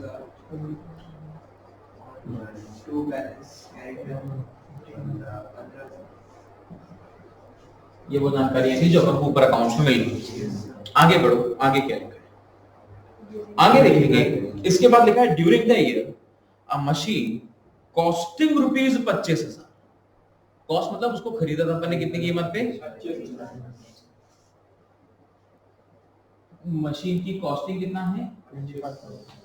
to balance carried ये वो जानकारी थी जो अपन ऊपर अकाउंट्स में मिल गई। आगे बढ़ो, आगे क्या लिखा है? आगे देखेंगे, इसके बाद लिखा है during the year a machine costing rupees 25,000। Cost मतलब उसको खरीदा था अपन ने कितनी कीमत पे? मशीन की कॉस्टिंग कितना है? 25,000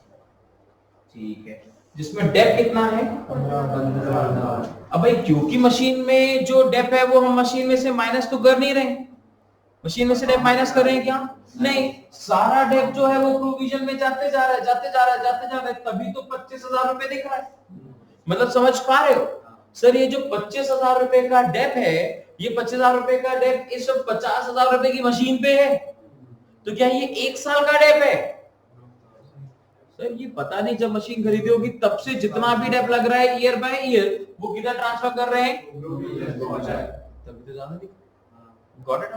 ठीक है, जिसमें डेप कितना है? 15,000 अब भाई क्योंकि मशीन में जो डेप है वो हम मशीन में से माइनस तो कर नहीं रहे, मशीन में से डेप माइनस कर रहे हैं क्या? नहीं, सारा डेप जो है वो प्रोविजन में जाते जा रहा है, जाते जा रहा है, जाते जा रहा है, तभी तो 25,000 रुपए दिख रहा है। मतलब समझ पा रहे हो सर? ये जो 25,000 रुपए का डेप है, ये 25,000 रुपए का डेप इस 50,000 रुपए की मशीन पे है, तो क्या ये 1 साल का डेप है? सर ये पता नहीं, जब मशीन खरीदी होगी तब से जितना भी डेप लग रहा है ईयर बाय ईयर वो किधर ट्रांसफर कर रहे हैं? तभी तो ज्यादा दिख। Got it?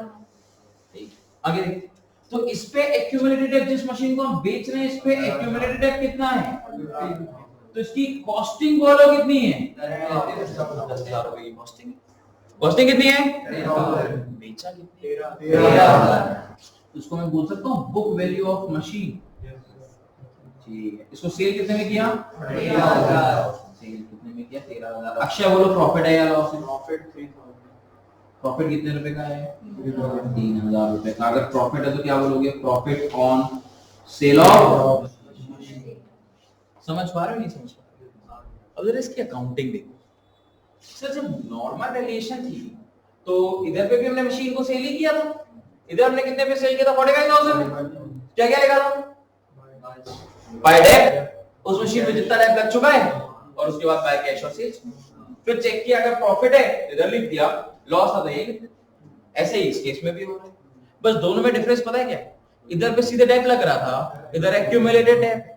ठीक, आगे देखते। तो इस पे एक्यूमुलेटेड डेप, जिस मशीन को हम बेच रहे हैं इस पे एक्यूमुलेटेड डेप कितना है? तो इसकी कॉस्टिंग बोलो कितनी है? 10,000 रुपए की कॉस्टिंग। कॉस्टिंग कितनी है? बेचा कितनी? 13,000। इसको मैं बोल सकता हूँ बुक वैल्यू ऑफ मशीन। ठीक है, इसको सेल कितने में किया? 13,000। सेल कितने में किया? 13,000। अक्षय बोलो प्रॉफिट है या लॉस है? प्रॉफिट 3,000। प्रॉफिट कितने रुपए का है? 3,000 रुपए का। अगर प्रॉफिट है तो क्या बोलोगे? Profit on sale of. समझ पा रहे हो नहीं समझ पा रहे हो? अब जरा इसकी अकाउंटिंग देखो सर। जब नॉर्मल वैल्यूएशन थी तो इधर पे भी हमने मशीन को सेल ही किया था। इधर हमने कितने पे सेल किया था? 45,000 में। क्या क्या लिखा था? Bye Depp. उस मशीन में जितना डेप लग चुका है और उसके बाद बाय कैश और सेल्स। फिर चेक किया अगर प्रॉफिट है इधर लिख दिया, लॉस आता है ये। ऐसे ही इस केस में भी हो रहा है। बस दोनों में डिफरेंस पता है क्या? इधर पे सीधे डेप लग रहा था, इधर एक्यूमुलेटेड डेप।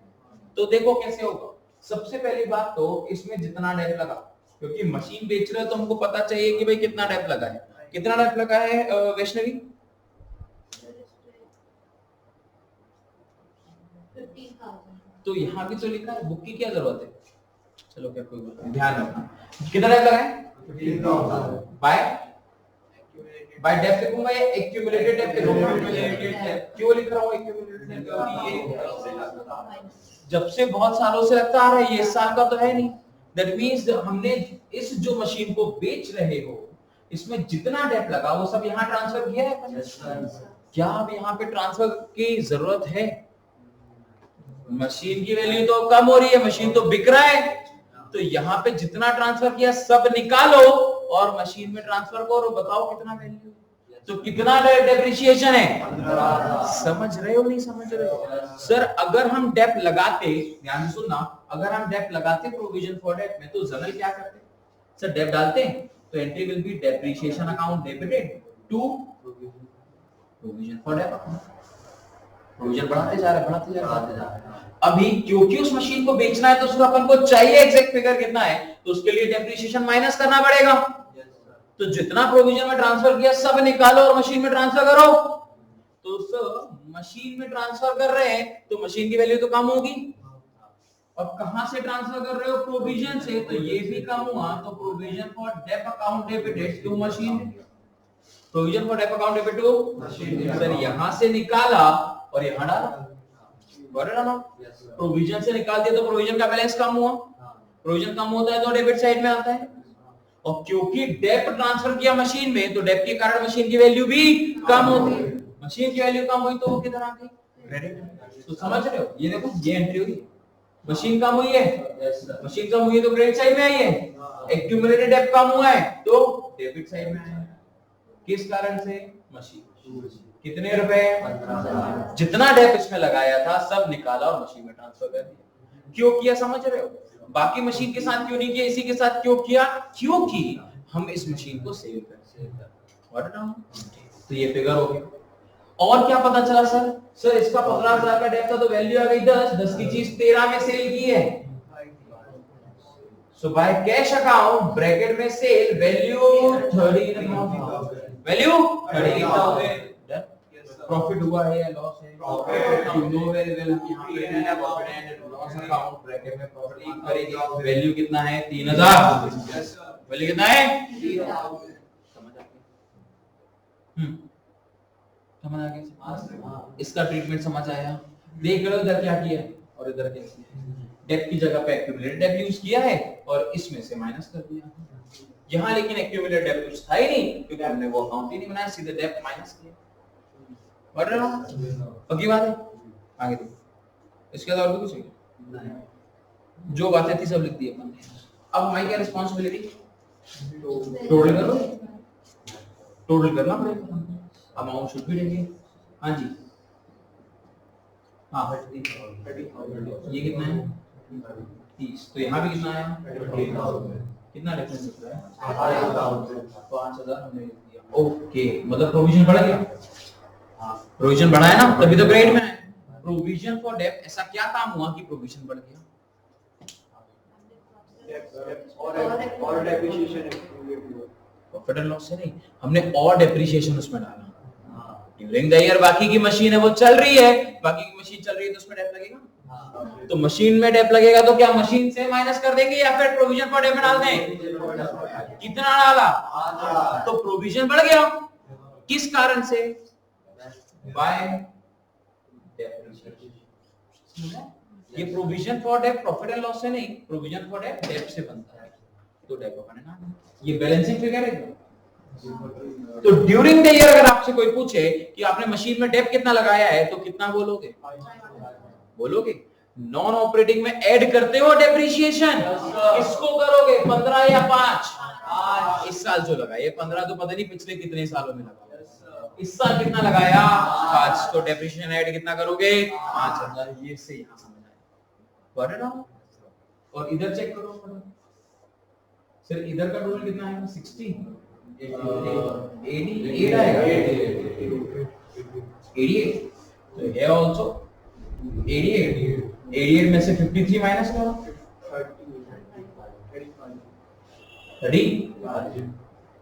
तो देखो कैसे होगा। सबसे पहली बात तो इसमें जितना डेप लगा, क्योंकि मशीन बेच रहे हो तो हमको पता चाहिए कि भाई कितना डेप लगा है। कितना डेप लगा है वैष्णवी? 15,000। तो यहाँ भी तो लिखा है, बुक की क्या जरूरत है? चलो क्या कोई बात नहीं, ध्यान रखना। कितना डेप लगा है? 15,000। बाय डेप लिखूंगा या एक्यूमुलेटेड डेप लिखूंगा? क्यों लिख रहा हूँ एक्यूमुलेटेड डेप? क्योंकि ये जब से बहुत सालों से लगता आ रहा है, ये इस साल का तो है नहीं। दैट मींस हमने इस जो मशीन को बेच रहे हो इसमें जितना डेप लगा वो सब यहाँ ट्रांसफर किया है। क्या अब यहाँ पे ट्रांसफर की जरूरत है? मशीन की वैल्यू तो कम हो रही है, मशीन तो बिक रहा है, तो यहाँ पे जितना ट्रांसफर किया सब निकालो और मशीन में ट्रांसफर करो। बताओ कितना वैल्यू, तो कितना डेप्रिसिएशन है? समझ रहे हो नहीं समझ रहे हो? सर अगर हम डेप लगाते, ध्यान से सुनना, अगर हम डेप लगाते प्रोविजन फॉर डेप में तो जनरल क्या करते? सर डेप डालते तो entry will be depreciation account debited to provision for dep account. Provision बढ़ाते जा रहे। अभी क्योंकि उस मशीन को बेचना है तो उसको अपन को चाहिए एग्जैक्ट फिगर कितना है, तो उसके लिए डेप्रिसिएशन माइनस करना पड़ेगा। तो जितना प्रोविजन में ट्रांसफर किया सब निकालो और मशीन में ट्रांसफर करो। तो सर मशीन में ट्रांसफर कर रहे हैं तो मशीन की वैल्यू तो कम होगी। अब कहां से ट्रांसफर कर रहे हो? प्रोविजन से, तो ये भी कम हुआ। तो provision for dep account debited to machine. Provision for dep account debited to machine. Sir यहां से निकाला और यहां डाला। प्रोविजन से निकाल दिया तो प्रोविजन का बैलेंस कम हुआ। प्रोविजन कम होता है तो डेबिट साइड में आता है। और क्योंकि डेप ट्रांसफर किया मशीन में तो डेप के कारण मशीन की वैल्यू भी कम होती है। मशीन की वैल्यू कम हुई तो वो किधर आ गई? क्रेडिट। तो समझ रहे हो? ये देखो ये एंट्री हुई, मशीन कम हुई है, मशीन कम हुई है तो क्रेडिट साइड में आई है। एक्यूमुलेटेड डेप कम हुआ है तो डेबिट साइड में आया। किस कारण से? मशीन। कितने रुपए? जितना डेप इसमें लगाया था सब निकाला और मशीन में ट्रांसफर कर दिया। क्यों किया समझ रहे हो? बाकी मशीन के साथ क्यों नहीं किया, इसी के साथ क्यों किया? क्योंकि हम इस मशीन को सेल कर। तो ये फिगर हो गया। और क्या पता चला सर? सर इसका 15,000 का डेप था तो वैल्यू आ गई 10 की चीज 13 में सेल की है। सो बाय कैश अकाउंट ब्रैकेट में सेल वैल्यू 13,000। वैल्यू 13,000। प्रॉफिट हुआ है या लॉस है? Profit. You know very well यहां पे है profit and loss account bracket में प्रॉफिट करेंगे। वैल्यू कितना है? 3,000। वैल्यू कितना है? 3,000। समझ आ गया? समझ आ गया? इसका ट्रीटमेंट समझ आया? देख लो इधर क्या किया और इधर क्या किया। डेप की जगह पे एक्यूमुलेटेड डेप यूज किया है और इसमें से माइनस कर दिया। यहाँ लेकिन एक्यूमुलेटेड डेप कुछ था ही नहीं क्योंकि हमने वो अकाउंट ही नहीं बनाया, सीधे डेप माइनस किया। बढ़ रहा पक्की बात है? आगे देखो, इसके बाद और भी कुछ नहीं, जो बातें थी सब लिख दी अपन ने। अब हमारी क्या रिस्पांसिबिलिटी? टोटल करो, टोटल करना पड़ेगा। अमाउंट शुड भी देंगे। हाँ जी, हाँ ये कितना है? 30। तो यहाँ भी कितना आया? कितना डिफरेंस दिख रहा है? 5,000 हमने लिख दिया। ओके, मतलब प्रोविजन बढ़ गया। प्रोविजन बढ़ा है ना, तभी तो ग्रेड में है। प्रोविजन फॉर डेप, ऐसा क्या काम हुआ कि प्रोविजन बढ़ गया? और डेप्रिसिएशन प्रॉफिट एंड लॉस से नहीं, हमने और डेप्रिसिएशन उसमें डाला ड्यूरिंग द ईयर। बाकी की मशीन है वो चल रही है, बाकी की मशीन चल रही है तो उसमें डेप लगेगा। तो मशीन में डेप लगेगा तो क्या मशीन से माइनस कर देंगे या फिर प्रोविजन फॉर डेप में डाल दें? कितना डाला? तो प्रोविजन बढ़ गया। किस कारण से? By depreciation. ये provision for dep profit and loss से नहीं, प्रोविजन फॉर डेप डेप से बनता है, तो डेप अपने नाम। ये बैलेंसिंग फिगर है। तो ड्यूरिंग द ईयर अगर आपसे कोई पूछे कि आपने मशीन में डेप कितना लगाया है तो कितना बोलोगे? बोलोगे। नॉन ऑपरेटिंग में ऐड करते हो डेप्रिसिएशन, किसको करोगे? 15 या 5? इस साल जो लगाया ये 15 तो पता नहीं पिछले कितने सालों में लगा, इस साल कितना लगाया? 5। तो डेप्रिसिएशन ऐड कितना करोगे? 5000। ये से यहां समझ आया। पढ़ रहा हूं। और इधर चेक करो सर, इधर का टोटल कितना आएगा? 60 88 आएगा। 88 तो ये आल्सो 88 में से 53 माइनस करो 30।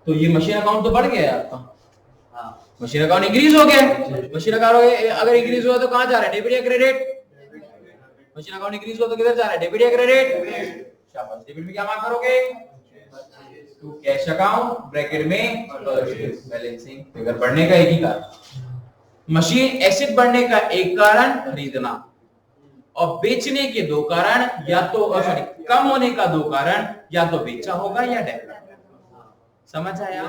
तो ये मशीन अकाउंट तो बढ़ गया है आपका। मशीन अकाउंट इंक्रीज हो गया। मशीन अकाउंट अगर इंक्रीज हुआ तो कहां जा रहा है? डेबिट या क्रेडिट? मशीन अकाउंट इंक्रीज हुआ तो किधर जा रहा है? डेबिट या क्रेडिट? शाबाश। डेबिट में क्या मार्क करोगे? टू कैश अकाउंट ब्रैकेट में बैलेंसिंग फिगर बढ़ने का एक ही कारण। मशीन एसेट बढ़ने का एक कारण खरीदना और बेचने के 2 कारण, या तो सॉरी कम होने का 2 कारण, या तो बेचा होगा या डेप। समझ आया?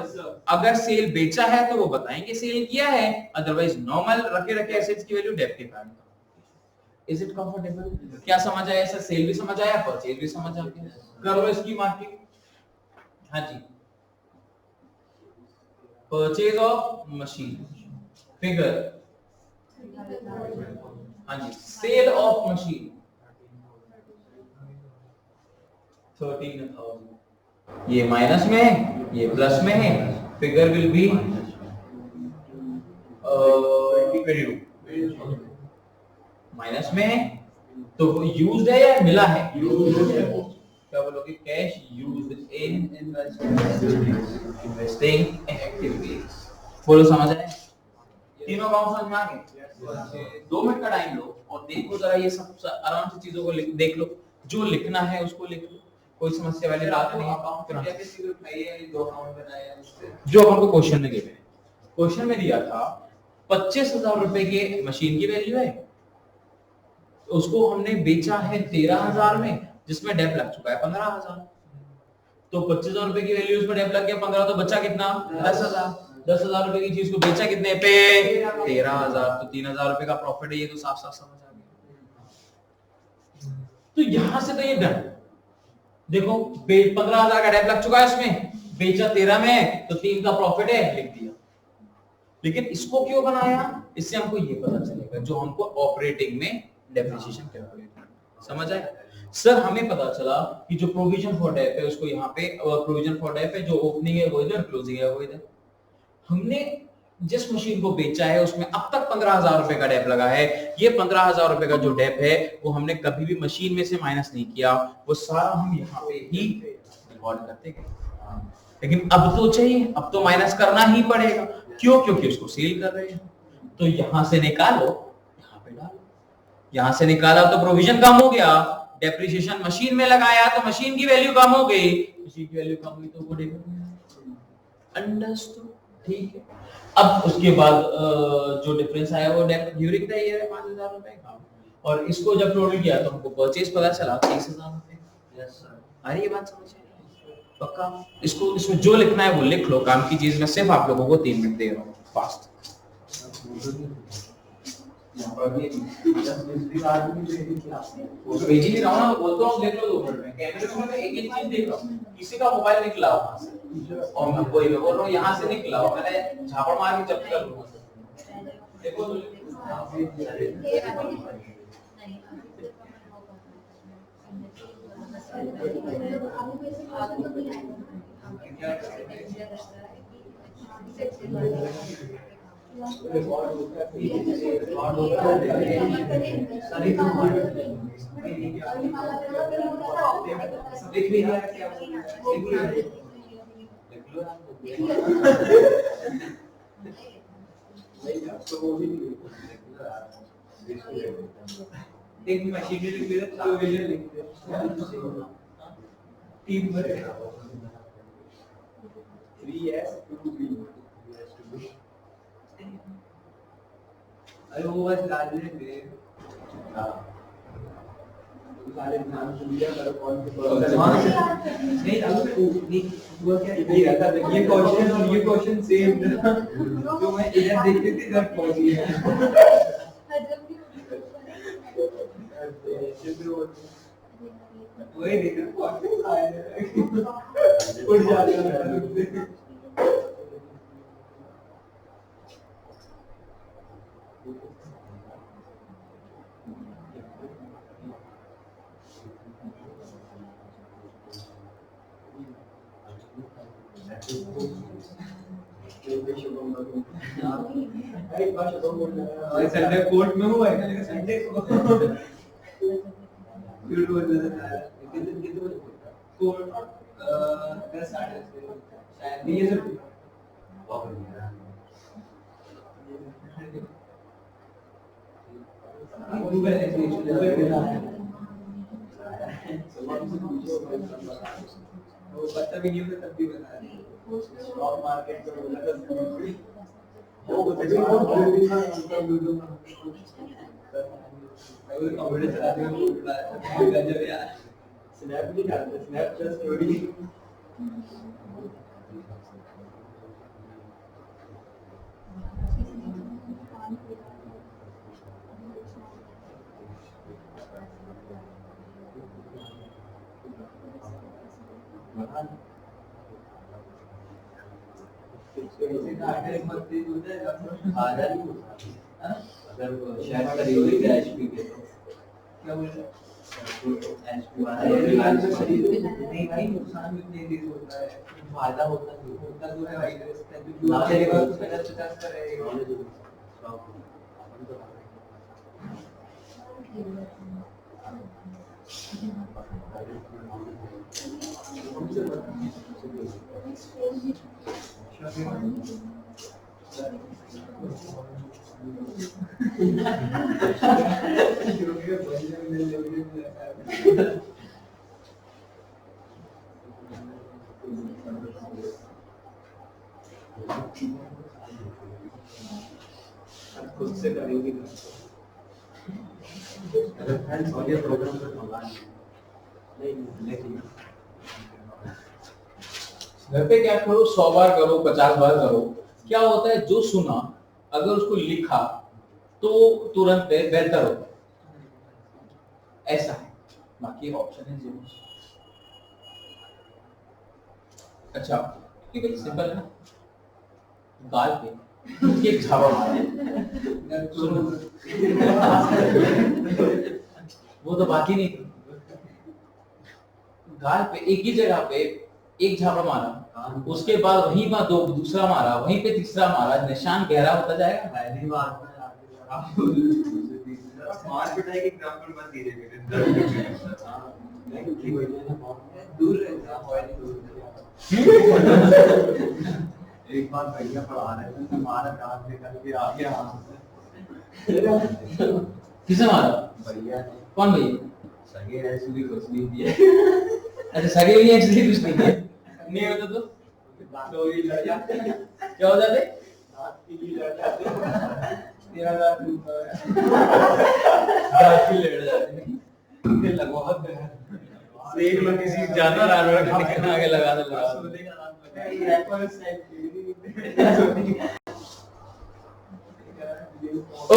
अगर सेल बेचा है तो वो बताएंगे सेल किया है, अदरवाइज नॉर्मल रखे एसेट्स की वैल्यू डेप के कारण। Is it comfortable? क्या समझ आया सर? सेल भी समझ आया, परचेज भी समझ आ गया। करो इसकी मार्किंग। हाँ जी, परचेज ऑफ मशीन फिगर। हाँ जी, सेल ऑफ मशीन 13,000। ये माइनस में है, ये प्लस में है। Figure will be 22। माइनस में है तो यूज्ड है या मिला है? क्या बोलोगे? Cash used in investing activities. बोलो समझ आए? तीनों काम समझ में आ गए? 2 मिनट का टाइम लो और देखो जरा, ये सब आराम से चीजों को देख लो, जो लिखना है उसको लिख लो, कोई समस्या वाली बात नहीं है। जो अपन को क्वेश्चन में गिवन है, क्वेश्चन में दिया था 25,000 रुपए के मशीन की वैल्यू है, उसको हमने बेचा है 13,000 में, जिसमें डेप लग चुका है 15,000। तो 25,000 रुपए की वैल्यू उसमें डेप लग गया 15, तो बचा कितना? 10,000। 10,000 रुपए की चीज को बेचा कितने पे? 13,000। तो 3,000 रुपए का प्रॉफिट है। ये तो साफ साफ समझ आ गया। तो यहां से तो ये डन। देखो 15,000 का डेप लग चुका है इसमें, बेचा 13 में, तो 3 का प्रॉफिट है, लिख दिया। लेकिन इसको क्यों बनाया? इससे हमको ये पता चलेगा जो हमको ऑपरेटिंग में डेप्रिसिएशन कैलकुलेट करना। समझ आए सर? हमें पता चला कि जो प्रोविजन फॉर डेप है उसको यहाँ पे, प्रोविजन फॉर डेप है, जो ओपनिंग है वो इधर, क्लोजिंग है वो इधर। हमने जिस मशीन को बेचा है उसमें अब तक 15,000 रुपए का डेप लगा है। ये 15,000 रुपए का जो डेप है वो हमने कभी भी मशीन में से माइनस नहीं किया, वो सारा हम यहाँ पे ही रिकॉर्ड करते गए। लेकिन अब तो चाहिए, अब तो माइनस करना ही पड़ेगा। क्यों? क्योंकि उसको सेल कर रहे हैं। तो यहां से निकालो, यहाँ पे डालो। यहां से निकाला तो प्रोविजन कम हो गया, डेप्रिसिएशन मशीन में लगाया तो मशीन की वैल्यू कम हो गई, मशीन की वैल्यू कम हुई तो वो डेबिट। अंडरस्टूड? ठीक है। अब उसके बाद जो डिफरेंस आया वो ड्यूरिंग द ईयर है 5,000 रुपए का, और इसको जब टोटल किया तो हमको परचेज पता चला 30,000 रुपए। Yes sir. अरे ये बात समझ आई? पक्का? इसको इसमें जो लिखना है वो लिख लो। काम की चीज में सिर्फ आप लोगों को 3 मिनट दे रहा हूँ, फास्ट। भेज ही रहा हूँ ना, बोलता हूँ देख लो 2 मिनट में। कैमरे में एक एक चीज देख रहा हूँ, किसी का मोबाइल निकला वहां से और मैं कोई बोल रहा हूँ यहाँ से निकला हो, मैंने झापड़ मार के जब्त कर लूंगा। देखो एक मशीनरी लिख दे तो विजन लिख दे टीम पर 3S 2B अरे वो बस डाल दे हाँ सारे ध्यान से लिया करो कौन से नहीं वो क्या ये क्वेश्चन और ये क्वेश्चन सेम तो मैं इधर देखते थे इधर पहुंच गया वही देख रहा कौन आया उड़ जाता है संडे कोर्ट में हुआ है लेकिन संडे को फिर वो कितने बजे कोर्ट 10 साढ़े शायद ये सब वो पता भी नहीं होता तब भी बता रहे स्टॉक मार्केट का बोला था वो कंप्यूटर चलाते हैं गजब यार स्नैप भी डालते स्नैप प्लस स्टोरी अगर शेयर करेंगे एचपी के तो क्या बोल रहे एचपी नहीं भाई नुकसान भी नहीं दे होता है फायदा होता तो है भाई जो चलेगा तो 50 का रहेगा खुद से करेंगे अगर फ्रेंड्स और ये प्रोग्राम पर मंगा नहीं लेकिन घर पे क्या करो 100 बार करो 50 बार करो क्या होता है जो सुना अगर उसको लिखा तो तुरंत बेहतर होता है ऐसा है बाकी ऑप्शन है जीरो अच्छा ये बड़ी सिंपल है ना गाल पे एक झावा मारे सुनो वो तो बाकी नहीं गाल पे एक ही जगह पे एक झापड़ मारा उसके बाद वहीं पर दूसरा मारा वहीं पे तीसरा मारा निशान गहरा होता जाएगा पहली बार मार पिटाई के एग्जांपल मत दीजिए मेरे दूर रहता एक बार भैया पढ़ा रहे थे हमारा कान निकल के आ गया किसे मारा भैया कौन भैया सगे एक्चुअली कुछ नहीं दिया अच्छा सगे भी एक्चुअली कुछ नहीं है नहीं होता तो डोरी लड़ जाते क्या हो जाते दांत की लड़ जाते तेरा दांत टूटा है दांत की लड़ जाते ये लगवा दे सेक में किसी जानवर आने का आगे लगा दे लगा सोने का नाम लगा रैपर साइड ओ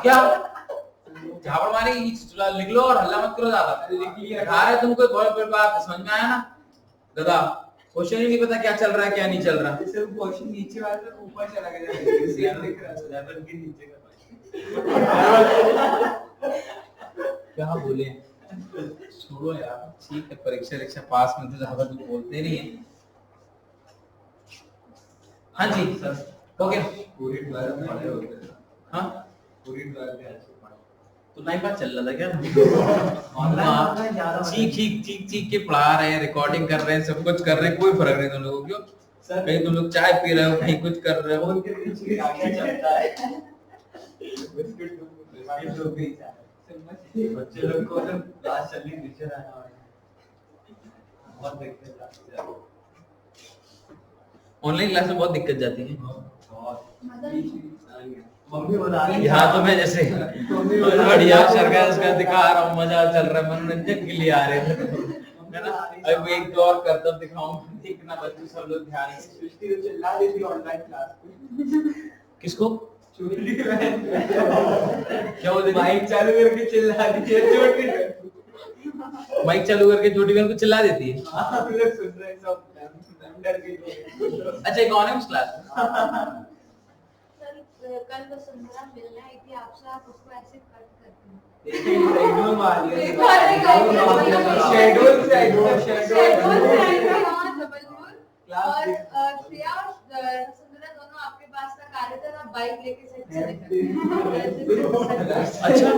क्या झापड़ मारी लिख लो और हल्ला मत करो ज्यादा लिख लिया खा रहे तुमको बहुत बड़ी बात समझ में आया ना गधा क्वेश्चन ही नहीं पता क्या चल रहा है क्या नहीं चल रहा जैसे क्वेश्चन नीचे वाला था ऊपर चला गया सेम दिख रहा है लेवल के नीचे का क्या बोले छोड़ो यार ठीक है परीक्षा पास में तो ज्यादा कुछ बोलते नहीं है हाँ जी सर ओके पूरी 12 में पढ़े होते हैं हाँ पूरी 12 में ऐसे पढ़े तो नहीं बात चल रहा था क्या ऑनलाइन ज्यादा चीख के पढ़ा रहे हैं रिकॉर्डिंग कर रहे हैं सब कुछ कर रहे हैं कोई फर्क नहीं तुम लोगों को क्यों सर कहीं तुम लोग चाय पी रहे हो कहीं कुछ कर रहे हो फोन के पीछे आगे चलता है बिस्किट बच्चे लोग को तो क्लास चलनी टीचर आना बहुत दिक्कत आती है। ऑनलाइन क्लास में बहुत दिक्कत जाती है। मम्मी बता रही यहाँ तो मैं जैसे बढ़िया सर्कस का दिखा रहा हूँ, मजा चल रहा है, मनोरंजन के लिए आ रहे थे है ना। अब एक दो और करतब दिखाऊं, देखना बच्चे सब लोग ध्यान से। सृष्टि तो चिल्ला देती ऑनलाइन क्लास में। किसको? छोटी बहन क्या बोल रही? माइक चालू करके चिल्ला रही है छोटी बहन। माइक चालू करके छोटी बहन को चिल्ला देती है। आप लोग सुन रहे हैं सब, हम डर गए। अच्छा एक कौन है उस क्लास में? सर कल वसुंधरा मिलने आई थी आपसे, आप उसको ऐसे कट करते हैं। शेड्यूल मार लिया। शेड्यूल से आई हूं, शेड्यूल और श्रेया और वसुंधरा दोनों आपके पास तक आ रहे थे, आप बाइक लेके से चले गए। अच्छा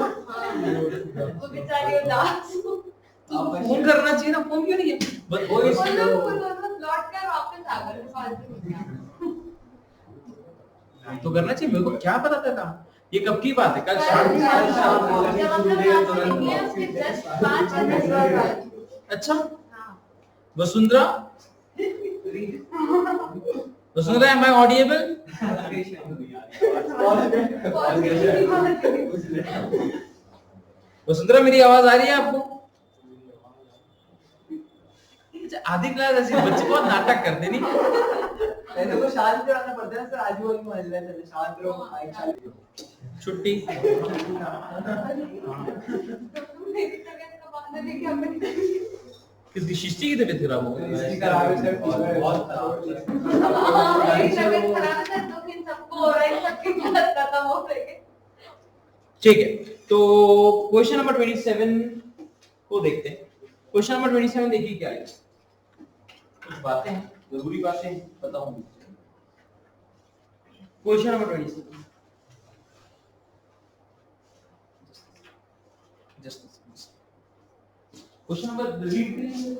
वो बेचारी उदास हो। फोन करना चाहिए ना, फोन क्यों नहीं है? बस वो इस वो लोग लौट कर वापस आ गए फालतू में। तो करना चाहिए, मेरे को क्या पता था काम। ये कब की बात है? कल शाम जब हम लोग क्लास में गए उसके जस्ट 5 मिनट बाद। अच्छा हां Vasundhara, Vasundhara am I audible? Vasundhara मेरी आवाज आ रही है आपको? आधी क्लास ऐसी बच्चे बहुत नाटक करते नहीं। ऐसे को शांत कराना पड़ता है सर, आजू बाजू मोहल्ले में शांत रहो, माइक चालू। छुट्टी किसकी? शिष्टी की तबीयत खराब हो गई? इसकी करावे सर बहुत खराब। ठीक है, तो क्वेश्चन नंबर 27 को देखते हैं। क्वेश्चन नंबर 27 देखिए क्या है। कुछ बातें हैं, जरूरी बातें बताऊंगी। Question number 27 question number read करेंगे।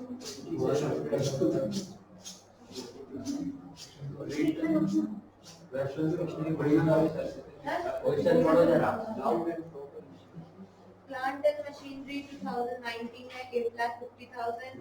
क्वेश्चन पढ़ो जरा। Plant and machinery 2019 है 8,50,000।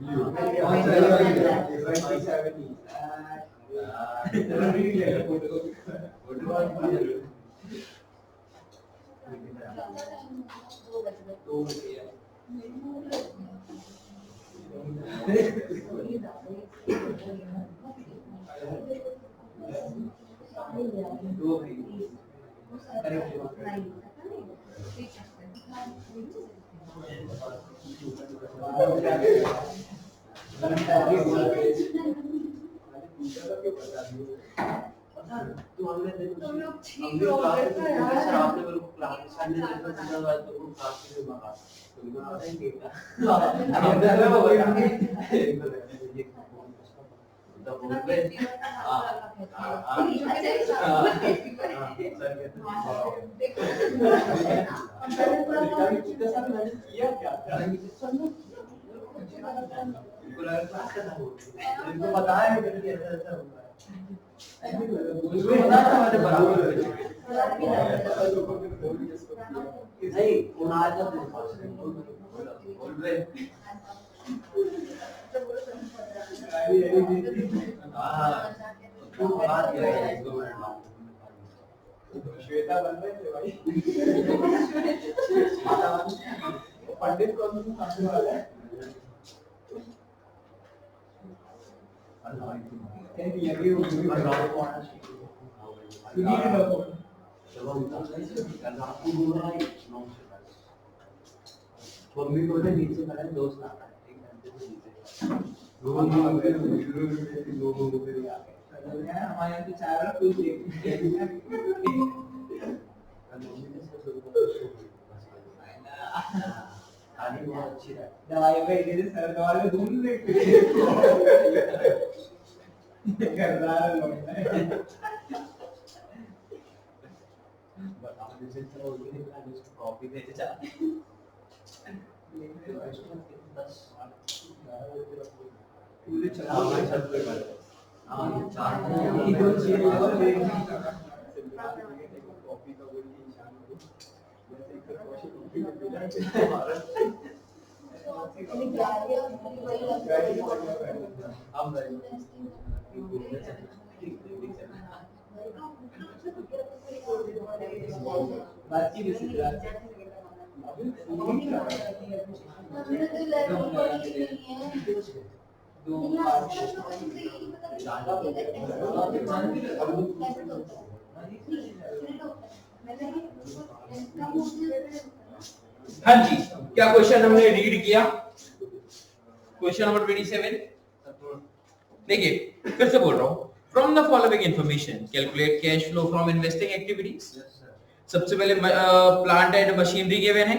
तुम लोग ठीक हो गए थे यार। आपने मेरे को क्लास में बाद तो क्लास में मारा तुमको पता ही नहीं था। श्वेता बन रहे थे भाई। पंडित कौन सा सामने वाला है? मम्मी को नीचे खड़ा दोस्त आता है, एक घंटे से नीचे हमारे यहाँ तो चाय वाला कुछ दवाई पे सर दवाई में धूम कर रहा है कॉपी भेजे जा पूरे चला छत पे कर हां चार इधर चीज कॉपी का बोल के निशान को जैसे बातचीत इसी तरह हाँ जी, क्या क्वेश्चन हमने रीड किया? Question number 27। देखिए फिर से बोल रहा हूँ, from the following information calculate cash flow from investing activities. सबसे पहले प्लांट एंड मशीनरी गिवन है,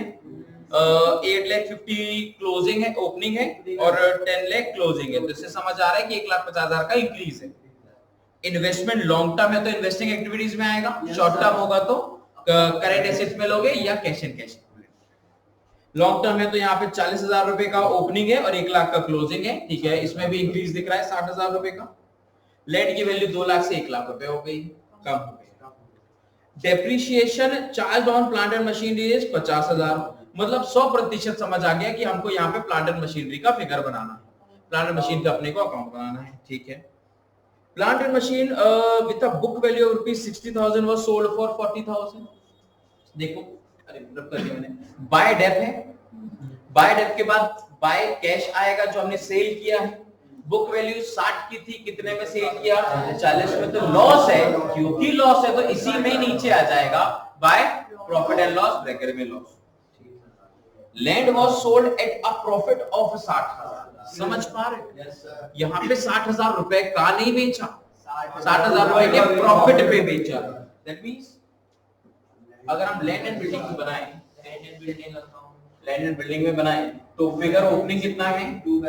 8,50,000 क्लोजिंग है, ओपनिंग है, और 10 लाख क्लोजिंग है। तो इससे समझ आ रहा है कि 1,50,000 का इंक्रीज है। इन्वेस्टमेंट लॉन्ग टर्म है तो इन्वेस्टिंग एक्टिविटीज में आएगा, शॉर्ट टर्म होगा तो करंट एसेट्स में लोगे या cash and cash. Long term है तो यहाँ पे 40,000 रुपए का ओपनिंग है और 1 लाख का क्लोजिंग है, ठीक है। इसमें भी इंक्रीज दिख रहा है 60,000 रुपए का। लैंड की वैल्यू 2 लाख से 1 लाख रुपए हो गई, कम हो गई। Depreciation charge on plant and machinery is 50,000, मतलब 100% समझ आ गया कि हमको यहाँ पे प्लांट एंड मशीनरी का फिगर बनाना है, प्लांट एंड मशीन का अपने को अकाउंट बनाना है, ठीक है। Plant and machine with a book value of ₹60,000 was sold for 40,000। देखो, अरे रब कर दिया मैंने। बाय डेप है, बाय डेप के बाद बाय कैश आएगा जो हमने सेल किया है। बुक वैल्यू 60 की थी, कितने में सेल किया? 40 में। तो लॉस है, क्योंकि लॉस है तो इसी में नीचे आ जाएगा by profit and loss, bracket में loss. Land was sold at a profit of 60,000। समझ पा रहे? यहाँ पे 60,000 रुपए का नहीं बेचा, 60,000 रुपए के प्रॉफिट पे बेचा। दैट मींस अगर हम लैंड एंड बिल्डिंग बनाएं, लैंड एंड बिल्डिंग में बनाएं तो फिगर ओपनिंग कितना है? 2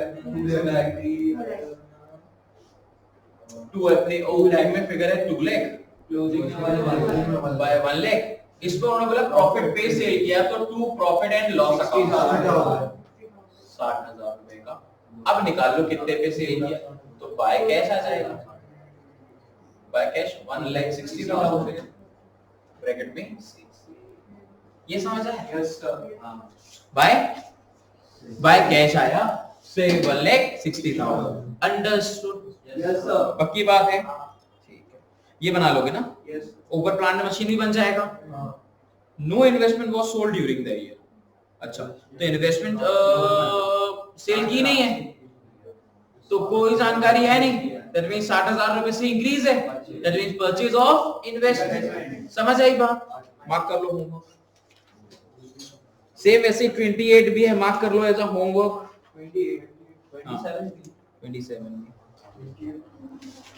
अपने ओपनिंग में फिगर है 2 लाख, क्लोजिंग बाय 1 लाख। इसमें उन्होंने बोला प्रॉफिट पे सेल किया तो 2 प्रॉफिट एंड लॉस अकाउंट 60,000 रुपए का। अब निकाल लो कितने पे सेल किया, तो बाय कैश आ जाएगा। बाय कैश 1,60,000 ब्रैकेट में 6। ये समझ आया? Yes sir. हां, बाय कैश आया से 1,60,000। अंडरस्टूड? Yes sir. पक्की बात है, ठीक है। ये बना लोगे ना? यस। ओवर प्लांट मशीन भी बन जाएगा। No investment was sold during the year. अच्छा, तो इन्वेस्टमेंट सेल की नहीं है तो कोई जानकारी है नहीं, दैट मींस 60,000 रुपए से इंक्रीज है, that means purchase of investment. समझ आई बात? मार्क कर लो होमवर्क। सेम ऐसे 28 भी है, मार्क कर लो एज अ होमवर्क।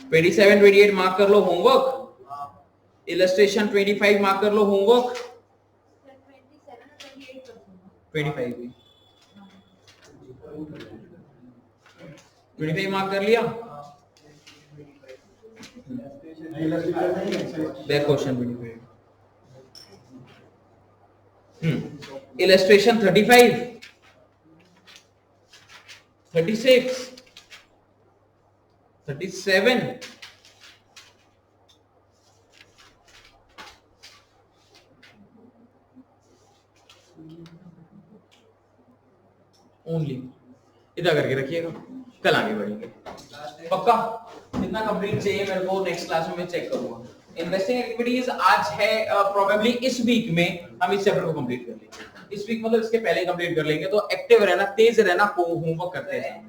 27 मार्क कर लो होमवर्क। इलस्ट्रेशन 25 मार्क कर लो होमवर्क। 25 भी 25 मार्क कर लिया। Back question 25। इलस्ट्रेशन 35, 36, 37, ओनली इधर करके रखिएगा, कल आगे बढ़ेंगे। पक्का? कितना कंप्लीट चाहिए मेरे को? नेक्स्ट क्लास में मैं चेक करूंगा। इन्वेस्टिंग एक्टिविटीज आज है, प्रोबेबली इस वीक में हम इस चैप्टर को कंप्लीट कर लेंगे। इस वीक मतलब इसके पहले कंप्लीट कर लेंगे। तो एक्टिव रहना, तेज रहना, होमवर्क करते हैं।